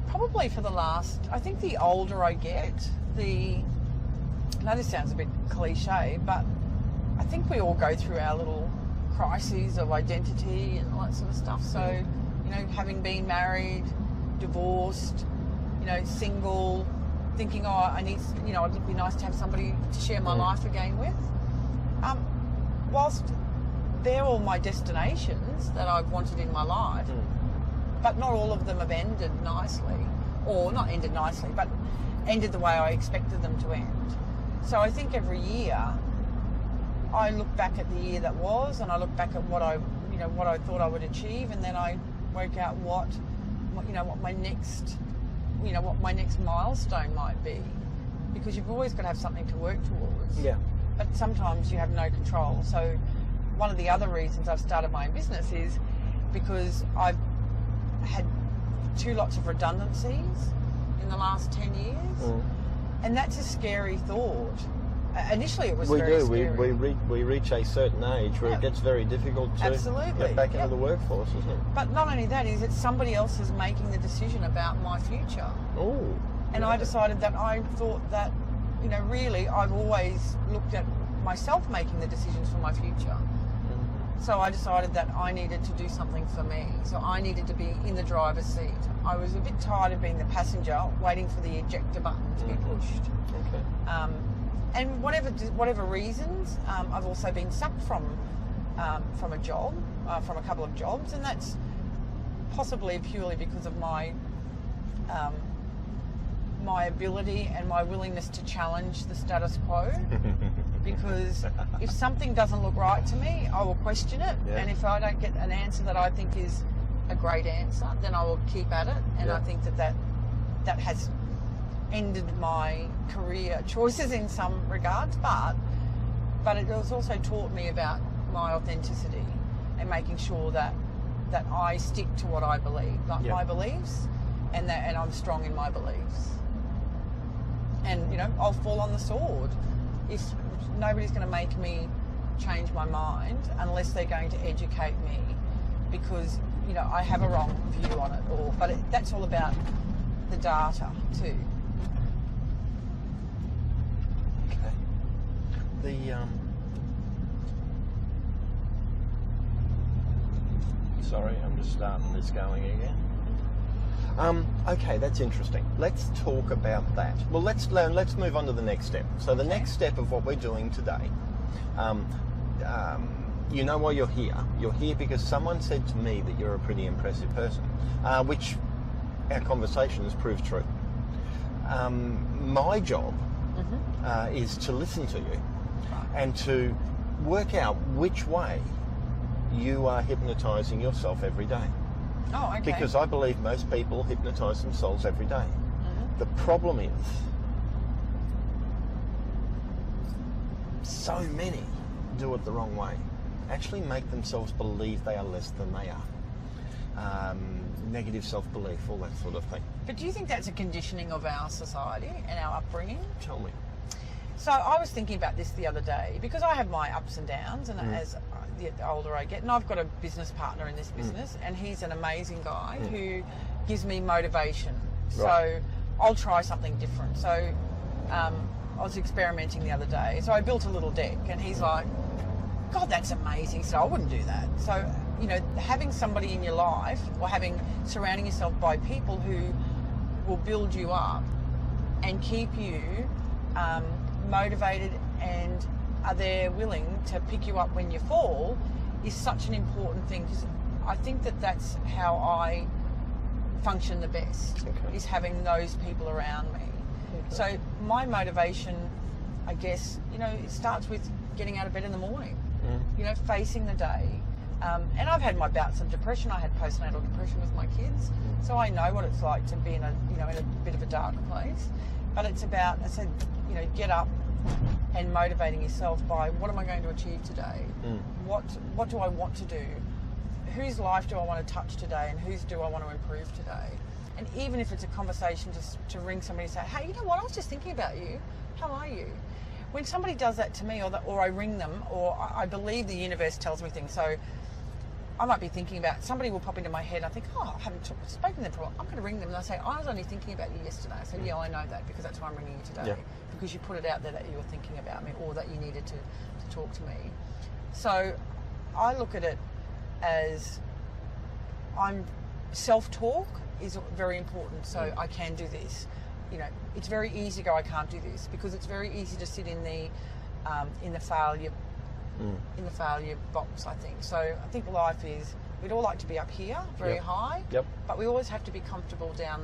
S2: Probably for the last, I think the older I get, I know this sounds a bit cliche, but I think we all go through our little crises of identity and all that sort of stuff. So, having been married, divorced, single, thinking, it'd be nice to have somebody to share my life again with. Whilst they're all my destinations that I've wanted in my life, but not all of them have ended nicely, or not ended nicely, but ended the way I expected them to end. So I think every year I look back at the year that was, and I look back at what I thought I would achieve, and then I work out what my next milestone might be, because you've always got to have something to work towards.
S1: Yeah.
S2: But sometimes you have no control. So one of the other reasons I've started my own business is because I've had 2 lots of redundancies in the last 10 years, and that's a scary thought. Initially, it was very scary.
S1: We reach a certain age where it gets very difficult to get back into the workforce, isn't it?
S2: But not only that, is it somebody else is making the decision about my future.
S1: Oh.
S2: And I decided that I thought that, really, I've always looked at myself making the decisions for my future. So I decided that I needed to do something for me. So I needed to be in the driver's seat. I was a bit tired of being the passenger, waiting for the ejector button to be pushed.
S1: Okay.
S2: And whatever reasons, I've also been sacked from a job, from a couple of jobs, and that's possibly purely because of my ability and my willingness to challenge the status quo. Because if something doesn't look right to me, I will question it, and if I don't get an answer that I think is a great answer, then I will keep at it. And I think that has ended my career choices in some regards, but it has also taught me about my authenticity and making sure that I stick to what I believe, my beliefs, and I'm strong in my beliefs. And I'll fall on the sword if nobody's going to make me change my mind unless they're going to educate me, because I have a wrong view on it. That's all about the data too.
S1: Sorry, I'm just starting this going again. Okay, that's interesting. Let's talk about that. Well, let's move on to the next step. So the next step of what we're doing today, you know why you're here. You're here because someone said to me that you're a pretty impressive person, which our conversation has proved true. My job is to listen to you and to work out which way you are hypnotizing yourself every day.
S2: Oh, okay.
S1: Because I believe most people hypnotize themselves every day. The problem is, so many do it the wrong way. Actually make themselves believe they are less than they are. Negative self-belief, all that sort of thing.
S2: But do you think that's a conditioning of our society and our upbringing?
S1: Tell me.
S2: So I was thinking about this the other day, because I have my ups and downs, and as the older I get, and I've got a business partner in this business, and he's an amazing guy who gives me motivation. Right. So I'll try something different. So I was experimenting the other day. So I built a little deck, and he's like, God, that's amazing. So I wouldn't do that. So, you know, having somebody in your life or surrounding yourself by people who will build you up and keep you motivated and are there willing to pick you up when you fall is such an important thing, because I think that that's how I function the best, is having those people around me. So my motivation, I guess, you know, it starts with getting out of bed in the morning, you know, facing the day. And I've had my bouts of depression. I had postnatal depression with my kids, so I know what it's like to be in a bit of a dark place. But it's about, I said, you know, get up and motivating yourself by, what am I going to achieve today? What do I want to do? Whose life do I want to touch today, and whose do I want to improve today? And even if it's a conversation to ring somebody and say, hey, you know what, I was just thinking about you. How are you? When somebody does that to me, or I ring them, or I believe the universe tells me things. So I might be thinking about, somebody will pop into my head and I think, oh, I haven't spoken to them for a while. I'm going to ring them, and I say, I was only thinking about you yesterday. I said, yeah, I know that, because that's why I'm ringing you today. Because you put it out there that you were thinking about me, or that you needed to talk to me. So I look at it as, self-talk is very important. So I can do this. You know, it's very easy to go, I can't do this, because it's very easy to sit in the failure box, I think. So I think life is, we'd all like to be up here, very high, but we always have to be comfortable down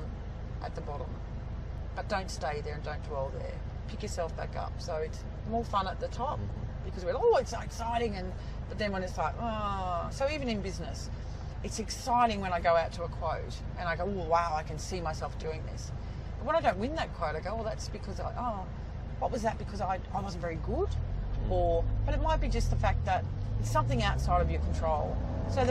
S2: at the bottom. But don't stay there and don't dwell there. Pick yourself back up. So it's more fun at the top, because we're, oh, it's so exciting, but then when it's like, oh. So even in business, it's exciting when I go out to a quote and I go, oh, wow, I can see myself doing this. But when I don't win that quote, I go, well, that's because what was that? Because I wasn't very good? But it might be just the fact that it's something outside of your control. So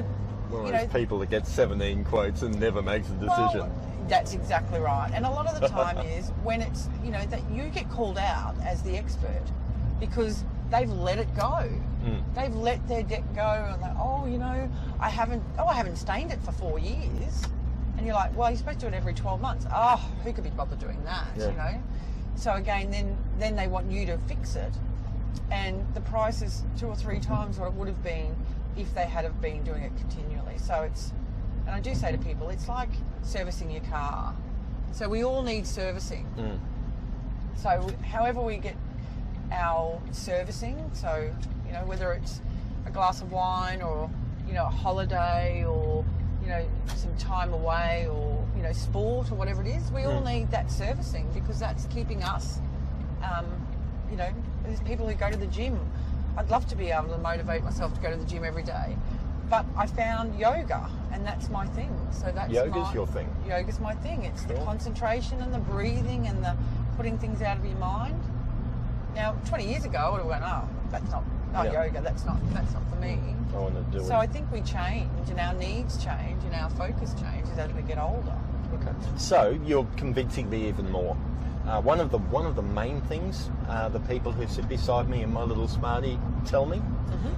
S1: there's people that get 17 quotes and never makes a decision.
S2: Well, that's exactly right. And a lot of the time is when it's, you know, that you get called out as the expert because they've let it go. They've let their deck go, and like, oh, you know, I haven't stained it for 4 years. And you're like, well, you're supposed to do it every 12 months. Oh, who could be bothered doing that, you know? So again, then they want you to fix it. And the price is 2 or 3 times what it would have been if they had have been doing it continually. So it's, and I do say to people, it's like servicing your car. So we all need servicing. So however we get our servicing, so, you know, whether it's a glass of wine or, you know, a holiday or, you know, some time away or, you know, sport or whatever it is, we all need that servicing, because that's keeping us, you know, there's people who go to the gym. I'd love to be able to motivate myself to go to the gym every day, but I found yoga, and that's my thing. So that's
S1: yoga's your thing.
S2: Yoga's my thing. It's the concentration and the breathing and the putting things out of your mind. Now, 20 years ago, I would have went, oh, that's not yoga. That's not for me.
S1: I want to do it.
S2: So I think we change, and our needs change, and our focus changes as we get older.
S1: Okay. So you're convincing me even more. One of the main things the people who sit beside me in my little Smartie tell me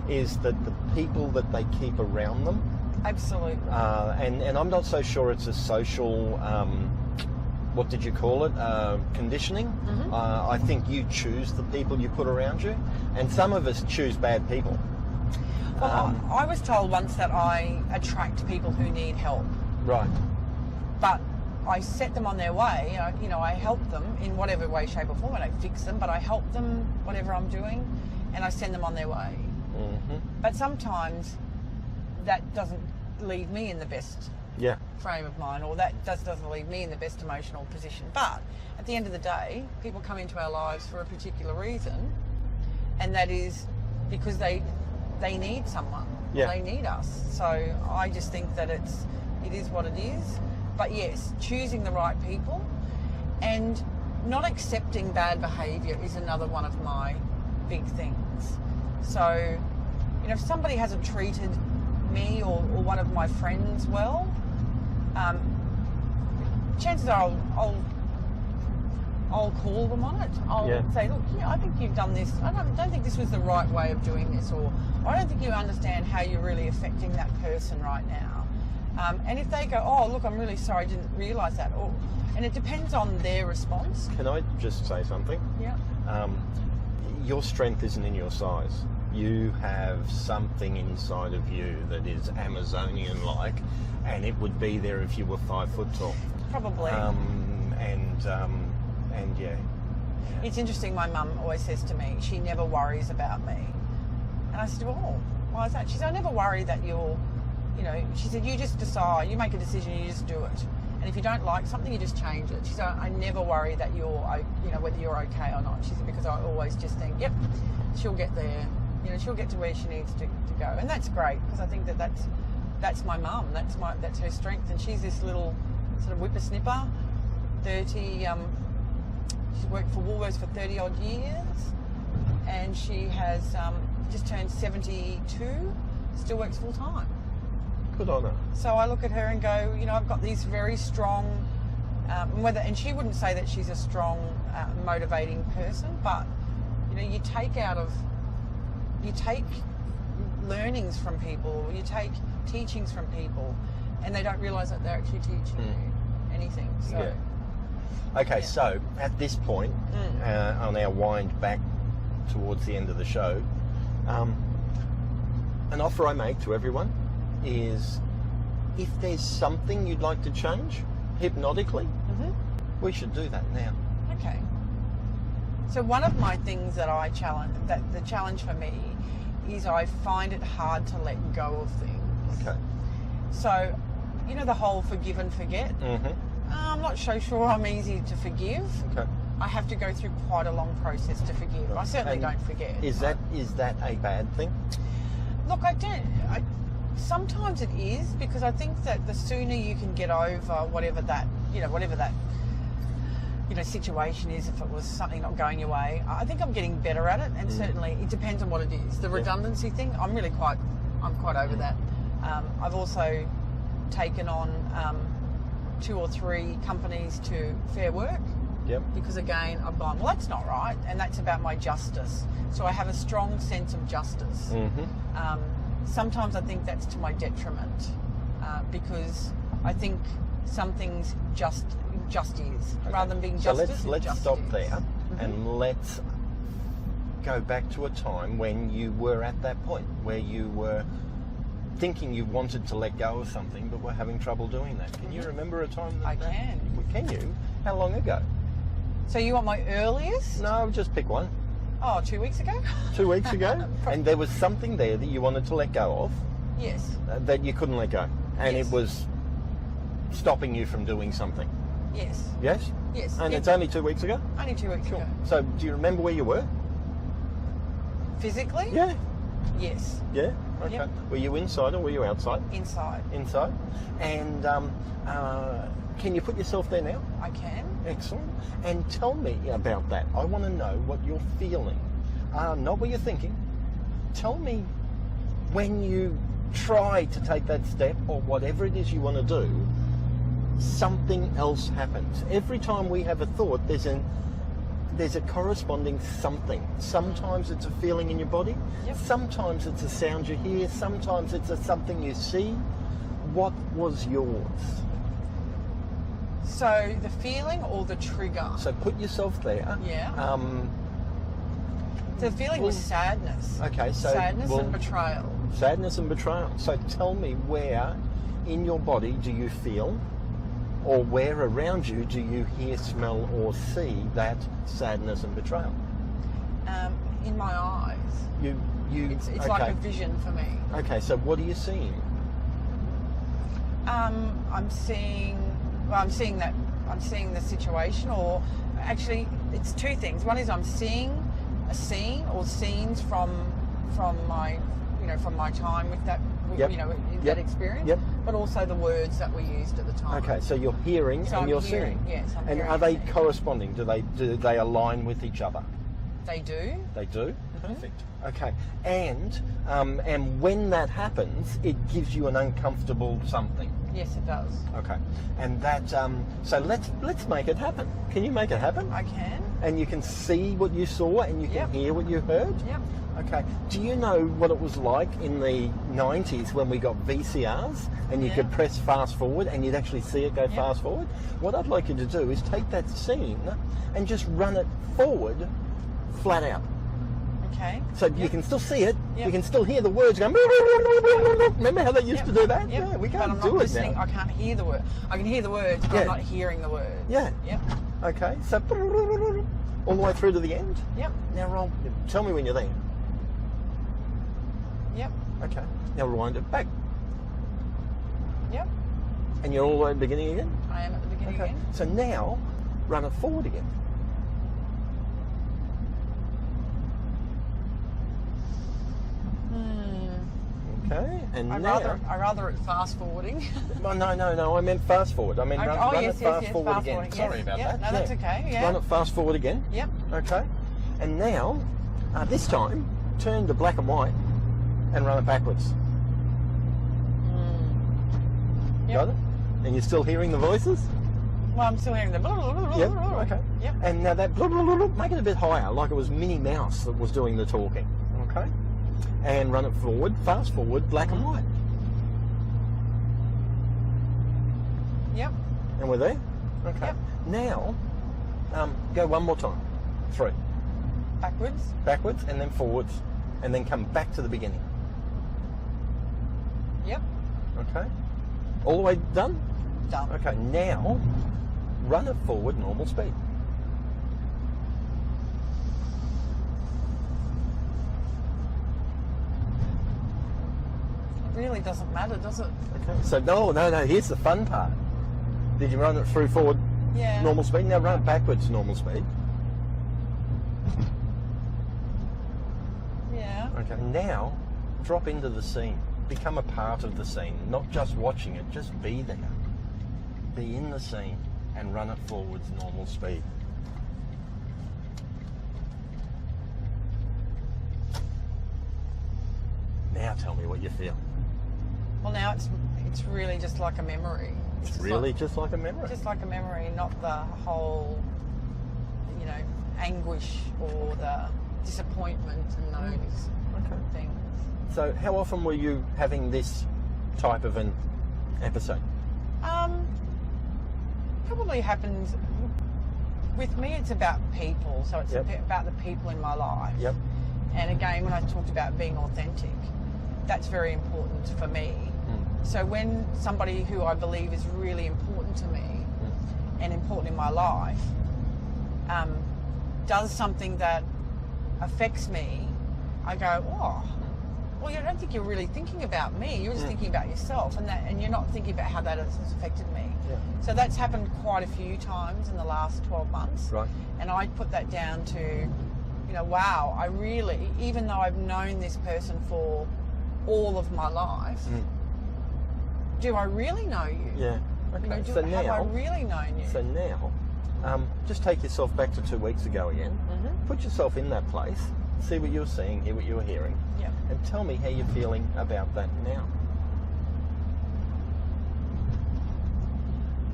S1: is that the people that they keep around them.
S2: Absolutely.
S1: And I'm not so sure it's a social, what did you call it, conditioning. I think you choose the people you put around you, and some of us choose bad people.
S2: Well, I was told once that I attract people who need help.
S1: Right.
S2: But I set them on their way. You know, I help them in whatever way, shape or form. I don't fix them, but I help them whatever I'm doing, and I send them on their way. But sometimes that doesn't leave me in the best frame of mind, or that doesn't leave me in the best emotional position. But at the end of the day, people come into our lives for a particular reason, and that is because they need someone. They need us. So I just think that it is what it is. But yes, choosing the right people and not accepting bad behaviour is another one of my big things. So, you know, if somebody hasn't treated me or one of my friends well, chances are I'll call them on it. I'll say, look, I think you've done this. I don't think this was the right way of doing this, or I don't think you understand how you're really affecting that person right now. And if they go, oh, look, I'm really sorry, I didn't realise that. And it depends on their response.
S1: Can I just say something?
S2: Yeah.
S1: Your strength isn't in your size. you have something inside of you that is Amazonian-like, and it would be there if you were 5 foot tall.
S2: Probably.
S1: And yeah.
S2: It's interesting, my mum always says to me, she never worries about me. And I said, oh, why is that? She said, I never worry that you're, she said, you just decide, you make a decision, you just do it. And if you don't like something, you just change it. She said, I never worry that you're, whether you're okay or not. She said, because I always just think, yep, she'll get there. She'll get to where she needs to go. And that's great, because I think that's my mum. That's her strength. And she's this little sort of whippersnipper, 30, she's worked for Woolworths for 30 odd years, and she has just turned 72, still works full time.
S1: Good on her.
S2: So I look at her and go, I've got these very strong, and she wouldn't say that she's a strong, motivating person, but you take learnings from people, you take teachings from people, and they don't realise that they're actually teaching you anything. So.
S1: Yeah. Okay, so at this point, on our wind back towards the end of the show, an offer I make to everyone is, if there's something you'd like to change hypnotically, we should do that now.
S2: Okay. So one of my things that the challenge for me is I find it hard to let go of things. Okay. So, the whole forgive and forget. I'm not so sure I'm easy to forgive. Okay. I have to go through quite a long process to forgive. I certainly don't forget. Is that
S1: a bad thing?
S2: Look, sometimes it is, because I think that the sooner you can get over whatever that situation is, if it was something not going your way, I think I'm getting better at it, and certainly it depends on what it is. The redundancy thing, I'm quite over that. I've also taken on 2 or 3 companies to Fair Work. Yep. Because again, I've gone, well, that's not right, and that's about my justice. So I have a strong sense of justice. Sometimes I think that's to my detriment, because I think some things just is, rather than being justice.
S1: So let's stop there, and let's go back to a time when you were at that point, where you were thinking you wanted to let go of something, but were having trouble doing that. Can you remember a time that...
S2: I can.
S1: Can you? How long ago?
S2: So you want my earliest?
S1: No, just pick one.
S2: Oh, 2 weeks ago?
S1: 2 weeks ago? And there was something there that you wanted to let go of?
S2: Yes.
S1: That you couldn't let go? And it was stopping you from doing something?
S2: Yes.
S1: Yes?
S2: Yes.
S1: And it's only 2 weeks ago?
S2: Only 2 weeks ago.
S1: So do you remember where you were?
S2: Physically?
S1: Yeah.
S2: Yes.
S1: Yeah? Okay. Yep. Were you inside or were you outside?
S2: Inside.
S1: Inside. And can you put yourself there now?
S2: I can.
S1: Excellent. And tell me about that. I want to know what you're feeling, not what you're thinking. Tell me when you try to take that step, or whatever it is you want to do, something else happens. Every time we have a thought, there's a corresponding something. Sometimes it's a feeling in your body. Yep. Sometimes it's a sound you hear. Sometimes it's something you see. What was yours?
S2: So the feeling or the trigger?
S1: So put yourself there.
S2: Yeah. The feeling was sadness.
S1: Okay, so...
S2: Sadness and betrayal.
S1: Sadness and betrayal. So tell me, where in your body do you feel, or where around you do you hear, smell or see that sadness and betrayal?
S2: In my eyes. It's okay. Like a vision for me.
S1: Okay, so what are you seeing?
S2: I'm seeing the situation, or actually it's 2 things. One is I'm seeing a scene or scenes from my time with that, that experience. Yep. But also the words that were used at the time.
S1: Okay, so you're hearing and you're seeing.
S2: Yes, I'm
S1: and
S2: hearing.
S1: Are they corresponding? Do they align with each other?
S2: They do.
S1: They do? Perfect. Okay. And when that happens, it gives you an uncomfortable something.
S2: Yes, it does.
S1: Okay. And that so let's make it happen. Can you make it happen?
S2: I can.
S1: And you can see what you saw and you can hear what you heard?
S2: Yep.
S1: Okay. Do you know what it was like in the 90s when we got VCRs and you could press fast forward and you'd actually see it go fast forward? What I'd like you to do is take that scene and just run it forward flat out.
S2: Okay.
S1: So you can still see it.
S2: Yep.
S1: You can still hear the words going. Remember how they used to do that?
S2: Yep.
S1: Yeah, we
S2: But
S1: can't
S2: I'm
S1: do
S2: not
S1: it
S2: listening.
S1: now.
S2: I can't hear the word. I can hear the words, but
S1: Yeah.
S2: I'm not hearing the words.
S1: Yeah.
S2: Yep.
S1: Okay. So all the way through to the end.
S2: Yep.
S1: Now roll. Tell me when you're there.
S2: Yep.
S1: Okay. Now rewind it back.
S2: Yep.
S1: And you're all the way at the beginning again.
S2: I am at the beginning
S1: Okay.
S2: again.
S1: So now run it forward again. Okay, and
S2: I rather it fast forwarding.
S1: Oh, no. I meant fast forward. I mean
S2: Okay.
S1: run
S2: Yes,
S1: it fast
S2: yes,
S1: forward
S2: fast
S1: again.
S2: forward.
S1: Sorry
S2: Yes.
S1: about
S2: Yep.
S1: that.
S2: No, that's okay. Yeah.
S1: Run it fast forward again.
S2: Yep.
S1: Okay. And now, this time, turn to black and white and run it backwards.
S2: Yep.
S1: Got it? And you're still hearing the voices?
S2: Well, I'm still hearing the.
S1: Yep. Okay.
S2: Yep.
S1: And now that make it a bit higher, like it was Minnie Mouse that was doing the talking. Okay. And run it forward, fast forward, black and white.
S2: Yep.
S1: And we're there? Okay.
S2: Yep.
S1: Now, go one more time. 3.
S2: Backwards.
S1: Backwards and then forwards. And then come back to the beginning.
S2: Yep.
S1: Okay. All the way done?
S2: Done.
S1: Okay. Now, run it forward normal speed.
S2: It really doesn't matter, does it?
S1: Okay. So, no. Here's the fun part. Did you run it through forward
S2: Yeah.
S1: normal speed? Now run it backwards normal speed.
S2: Yeah.
S1: Okay, now drop into the scene. Become a part of the scene, not just watching it, just be there. Be in the scene and run it forwards normal speed. Now tell me what you feel.
S2: Well, now it's really just like a memory.
S1: It's really just like a memory.
S2: Just like a memory, not the whole, anguish or the disappointment and those things.
S1: So how often were you having this type of an episode?
S2: Probably happens with me. It's about people, so it's about the people in my life.
S1: Yep.
S2: And again, when I talked about being authentic, that's very important for me. So when somebody who I believe is really important to me and important in my life does something that affects me, I go, oh, well, I don't think you're really thinking about me. You're just thinking about yourself, and you're not thinking about how that has affected me.
S1: Yeah.
S2: So that's happened quite a few times in the last 12 months.
S1: Right.
S2: And I put that down to, wow, I really, even though I've known this person for all of my life, do I really know you?
S1: Yeah. Okay.
S2: Have I really known you?
S1: So now, just take yourself back to 2 weeks ago again. Put yourself in that place. See what you're seeing, hear what you're hearing.
S2: Yeah.
S1: And tell me how you're feeling about that now.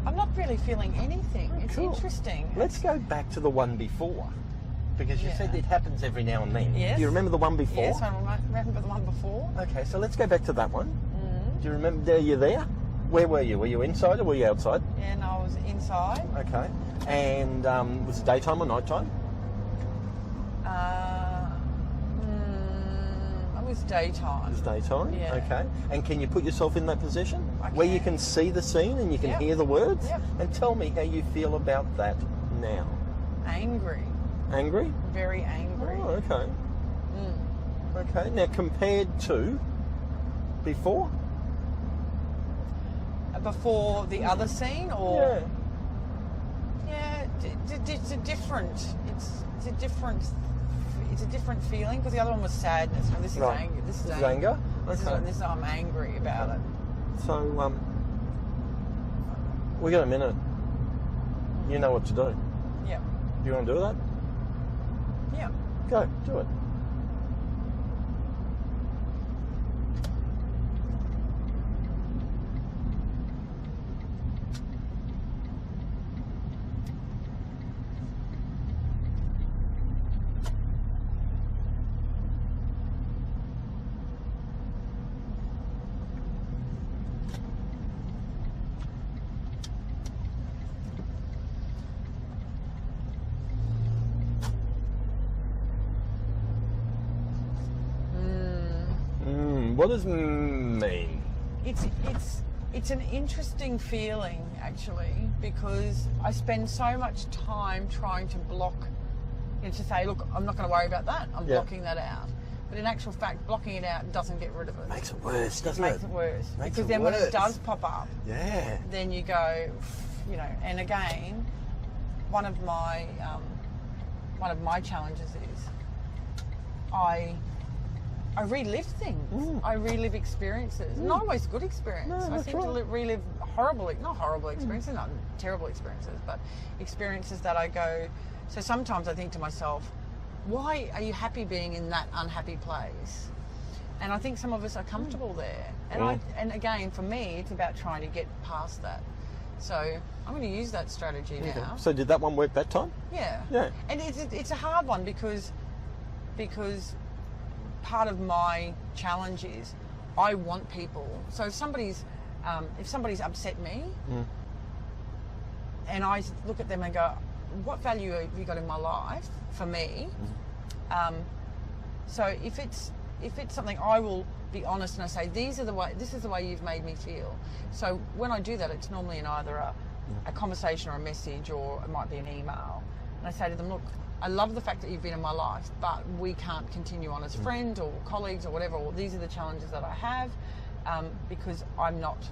S2: I'm not really feeling anything. It's
S1: Cool.
S2: interesting.
S1: Let's go back to the one before. Because you said it happens every now and then.
S2: Yes.
S1: Do you remember the one before?
S2: Yes, I remember the one before.
S1: Okay, so let's go back to that one. Do you remember, you there? Where were you? Were you inside or were you outside?
S2: Yeah, and I was inside.
S1: Okay. And was it daytime or nighttime?
S2: It was daytime.
S1: It was daytime?
S2: Yeah.
S1: Okay. And can you put yourself in that position?
S2: I
S1: Where you
S2: can.
S1: can see the scene and you can
S2: Yep.
S1: hear the words?
S2: Yep.
S1: And tell me how you feel about that now.
S2: Angry.
S1: Angry?
S2: Very angry.
S1: Oh, okay. Okay. Now compared to before?
S2: Before the other scene, or
S1: Yeah.
S2: it's a different. It's a different feeling, because the other one was sadness. And this is
S1: Right.
S2: anger. This is
S1: This is
S2: anger.
S1: anger?
S2: This
S1: Okay.
S2: is I'm angry about it.
S1: So, we got a minute. You know what to do.
S2: Yeah.
S1: Do you want to do that?
S2: Yeah.
S1: Go, do it. what does mean?
S2: It's an interesting feeling, actually, because I spend so much time trying to block, to say, look, I'm not going to worry about that. I'm blocking that out. But in actual fact, blocking it out doesn't get rid of it.
S1: Makes it worse, doesn't it?
S2: Makes it worse.
S1: Makes
S2: because
S1: it
S2: then
S1: worse.
S2: when it does pop up, then you go, and again, one of my challenges is I relive things. I relive experiences. Not always good experiences.
S1: No,
S2: I seem to relive not horrible experiences, not terrible experiences, but experiences that I go. So sometimes I think to myself, why are you happy being in that unhappy place? And I think some of us are comfortable there. And again, for me, it's about trying to get past that. So I'm going to use that strategy now.
S1: So did that one work that time?
S2: Yeah.
S1: Yeah.
S2: And it's a hard one because part of my challenge is I want people. So if somebody's upset me, and I look at them and go, what value have you got in my life for me? So if it's something, I will be honest and I say, this is the way you've made me feel. So when I do that, it's normally in either a conversation or a message, or it might be an email. And I say to them, look, I love the fact that you've been in my life, but we can't continue on as friends or colleagues or whatever. Or these are the challenges that I have, because I'm not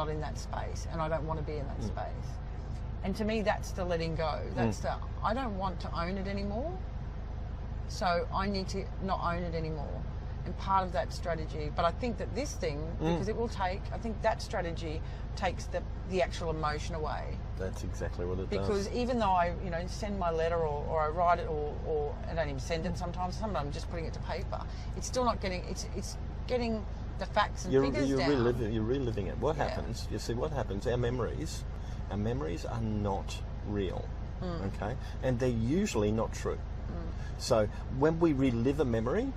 S2: in that space, and I don't want to be in that space. And to me, that's the letting go. That's I don't want to own it anymore. So I need to not own it anymore. And part of that strategy, but I think that this thing, because I think that strategy takes the actual emotion away. That's exactly what it does. Because even though I, send my letter or I write it or I don't even send it sometimes I'm just putting it to paper, it's still not getting, it's getting the facts and figures down.
S1: You're reliving it. What happens, you see what happens, our memories are not real, okay? And they're usually not true. So when we relive a memory,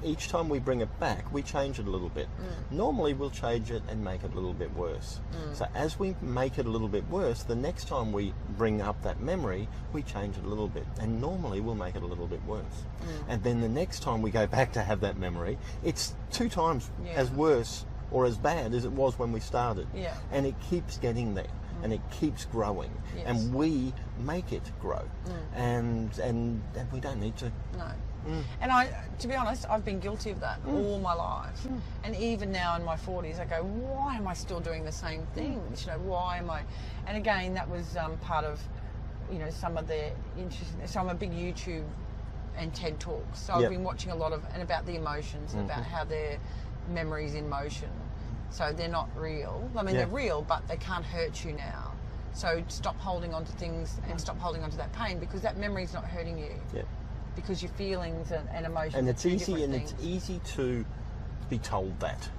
S1: each time we bring it back, we change it a little bit. Normally we'll change it and make it a little bit worse. So as we make it a little bit worse, the next time we bring up that memory, we change it a little bit. And normally we'll make it a little bit worse. And then the next time we go back to have that memory, it's 2 times as worse or as bad as it was when we started. And it keeps getting there. And it keeps growing, and we make it grow, and we don't need to. No.
S2: And to be honest, I've been guilty of that all my life, and even now in my 40s, I go, why am I still doing the same things? Why am I? And again, that was part of, some of the interesting. So I'm a big YouTube and TED talks, so I've been watching a lot of about the emotions, about how their memories in motion. So they're not real. I mean, they're real, but they can't hurt you now. So stop holding on to things and stop holding on to that pain, because that memory is not hurting you. Because your feelings and emotions. And it's
S1: easy to be told that.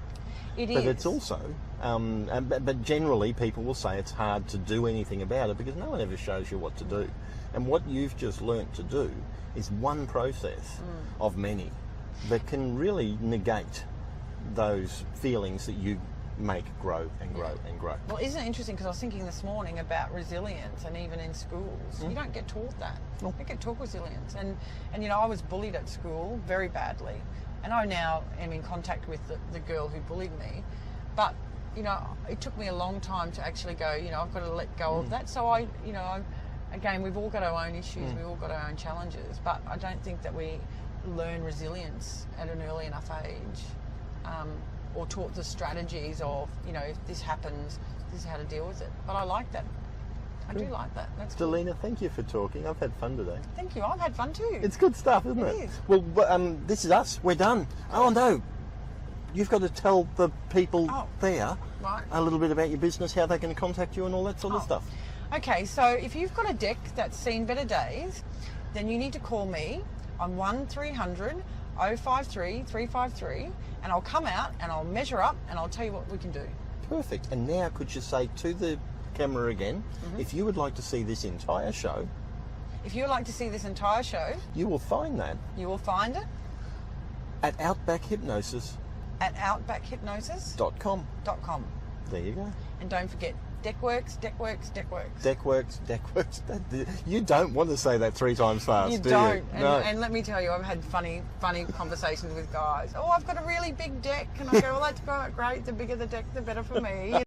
S2: It is.
S1: But it's also, but generally people will say it's hard to do anything about it because no one ever shows you what to do. And what you've just learnt to do is one process of many that can really negate those feelings that you make grow and grow and grow.
S2: Well, isn't it interesting, because I was thinking this morning about resilience, and even in schools, you don't get taught that. You don't get taught resilience. And I was bullied at school very badly, and I now am in contact with the girl who bullied me. But, it took me a long time to actually go, I've got to let go of that. So again, we've all got our own issues, we've all got our own challenges, but I don't think that we learn resilience at an early enough age. Or taught the strategies of, if this happens, this is how to deal with it. But I like that. I do like that. That's cool.
S1: Delena, thank you for talking. I've had fun today.
S2: Thank you. I've had fun too.
S1: It's good stuff, isn't it?
S2: It is.
S1: Well, this is us. We're done. Oh, no. You've got to tell the people there a little bit about your business, how they can contact you and all that sort of stuff.
S2: Okay, so if you've got a deck that's seen better days, then you need to call me on 1300 053 353, and I'll come out and I'll measure up and I'll tell you what we can do.
S1: Perfect. And now could you say to the camera again, if you would like to see this entire show,
S2: you will find that. You will find it
S1: at Outback Hypnosis.
S2: At outbackhypnosis.com.
S1: There you go.
S2: And don't forget, Deckwerx, Deckwerx, Deckwerx.
S1: Deckwerx, Deckwerx. You don't want to say that 3 times fast,
S2: You
S1: do
S2: don't.
S1: you?
S2: And let me tell you, I've had funny conversations with guys. Oh, I've got a really big deck. And I go, well, that's great. The bigger the deck, the better for me.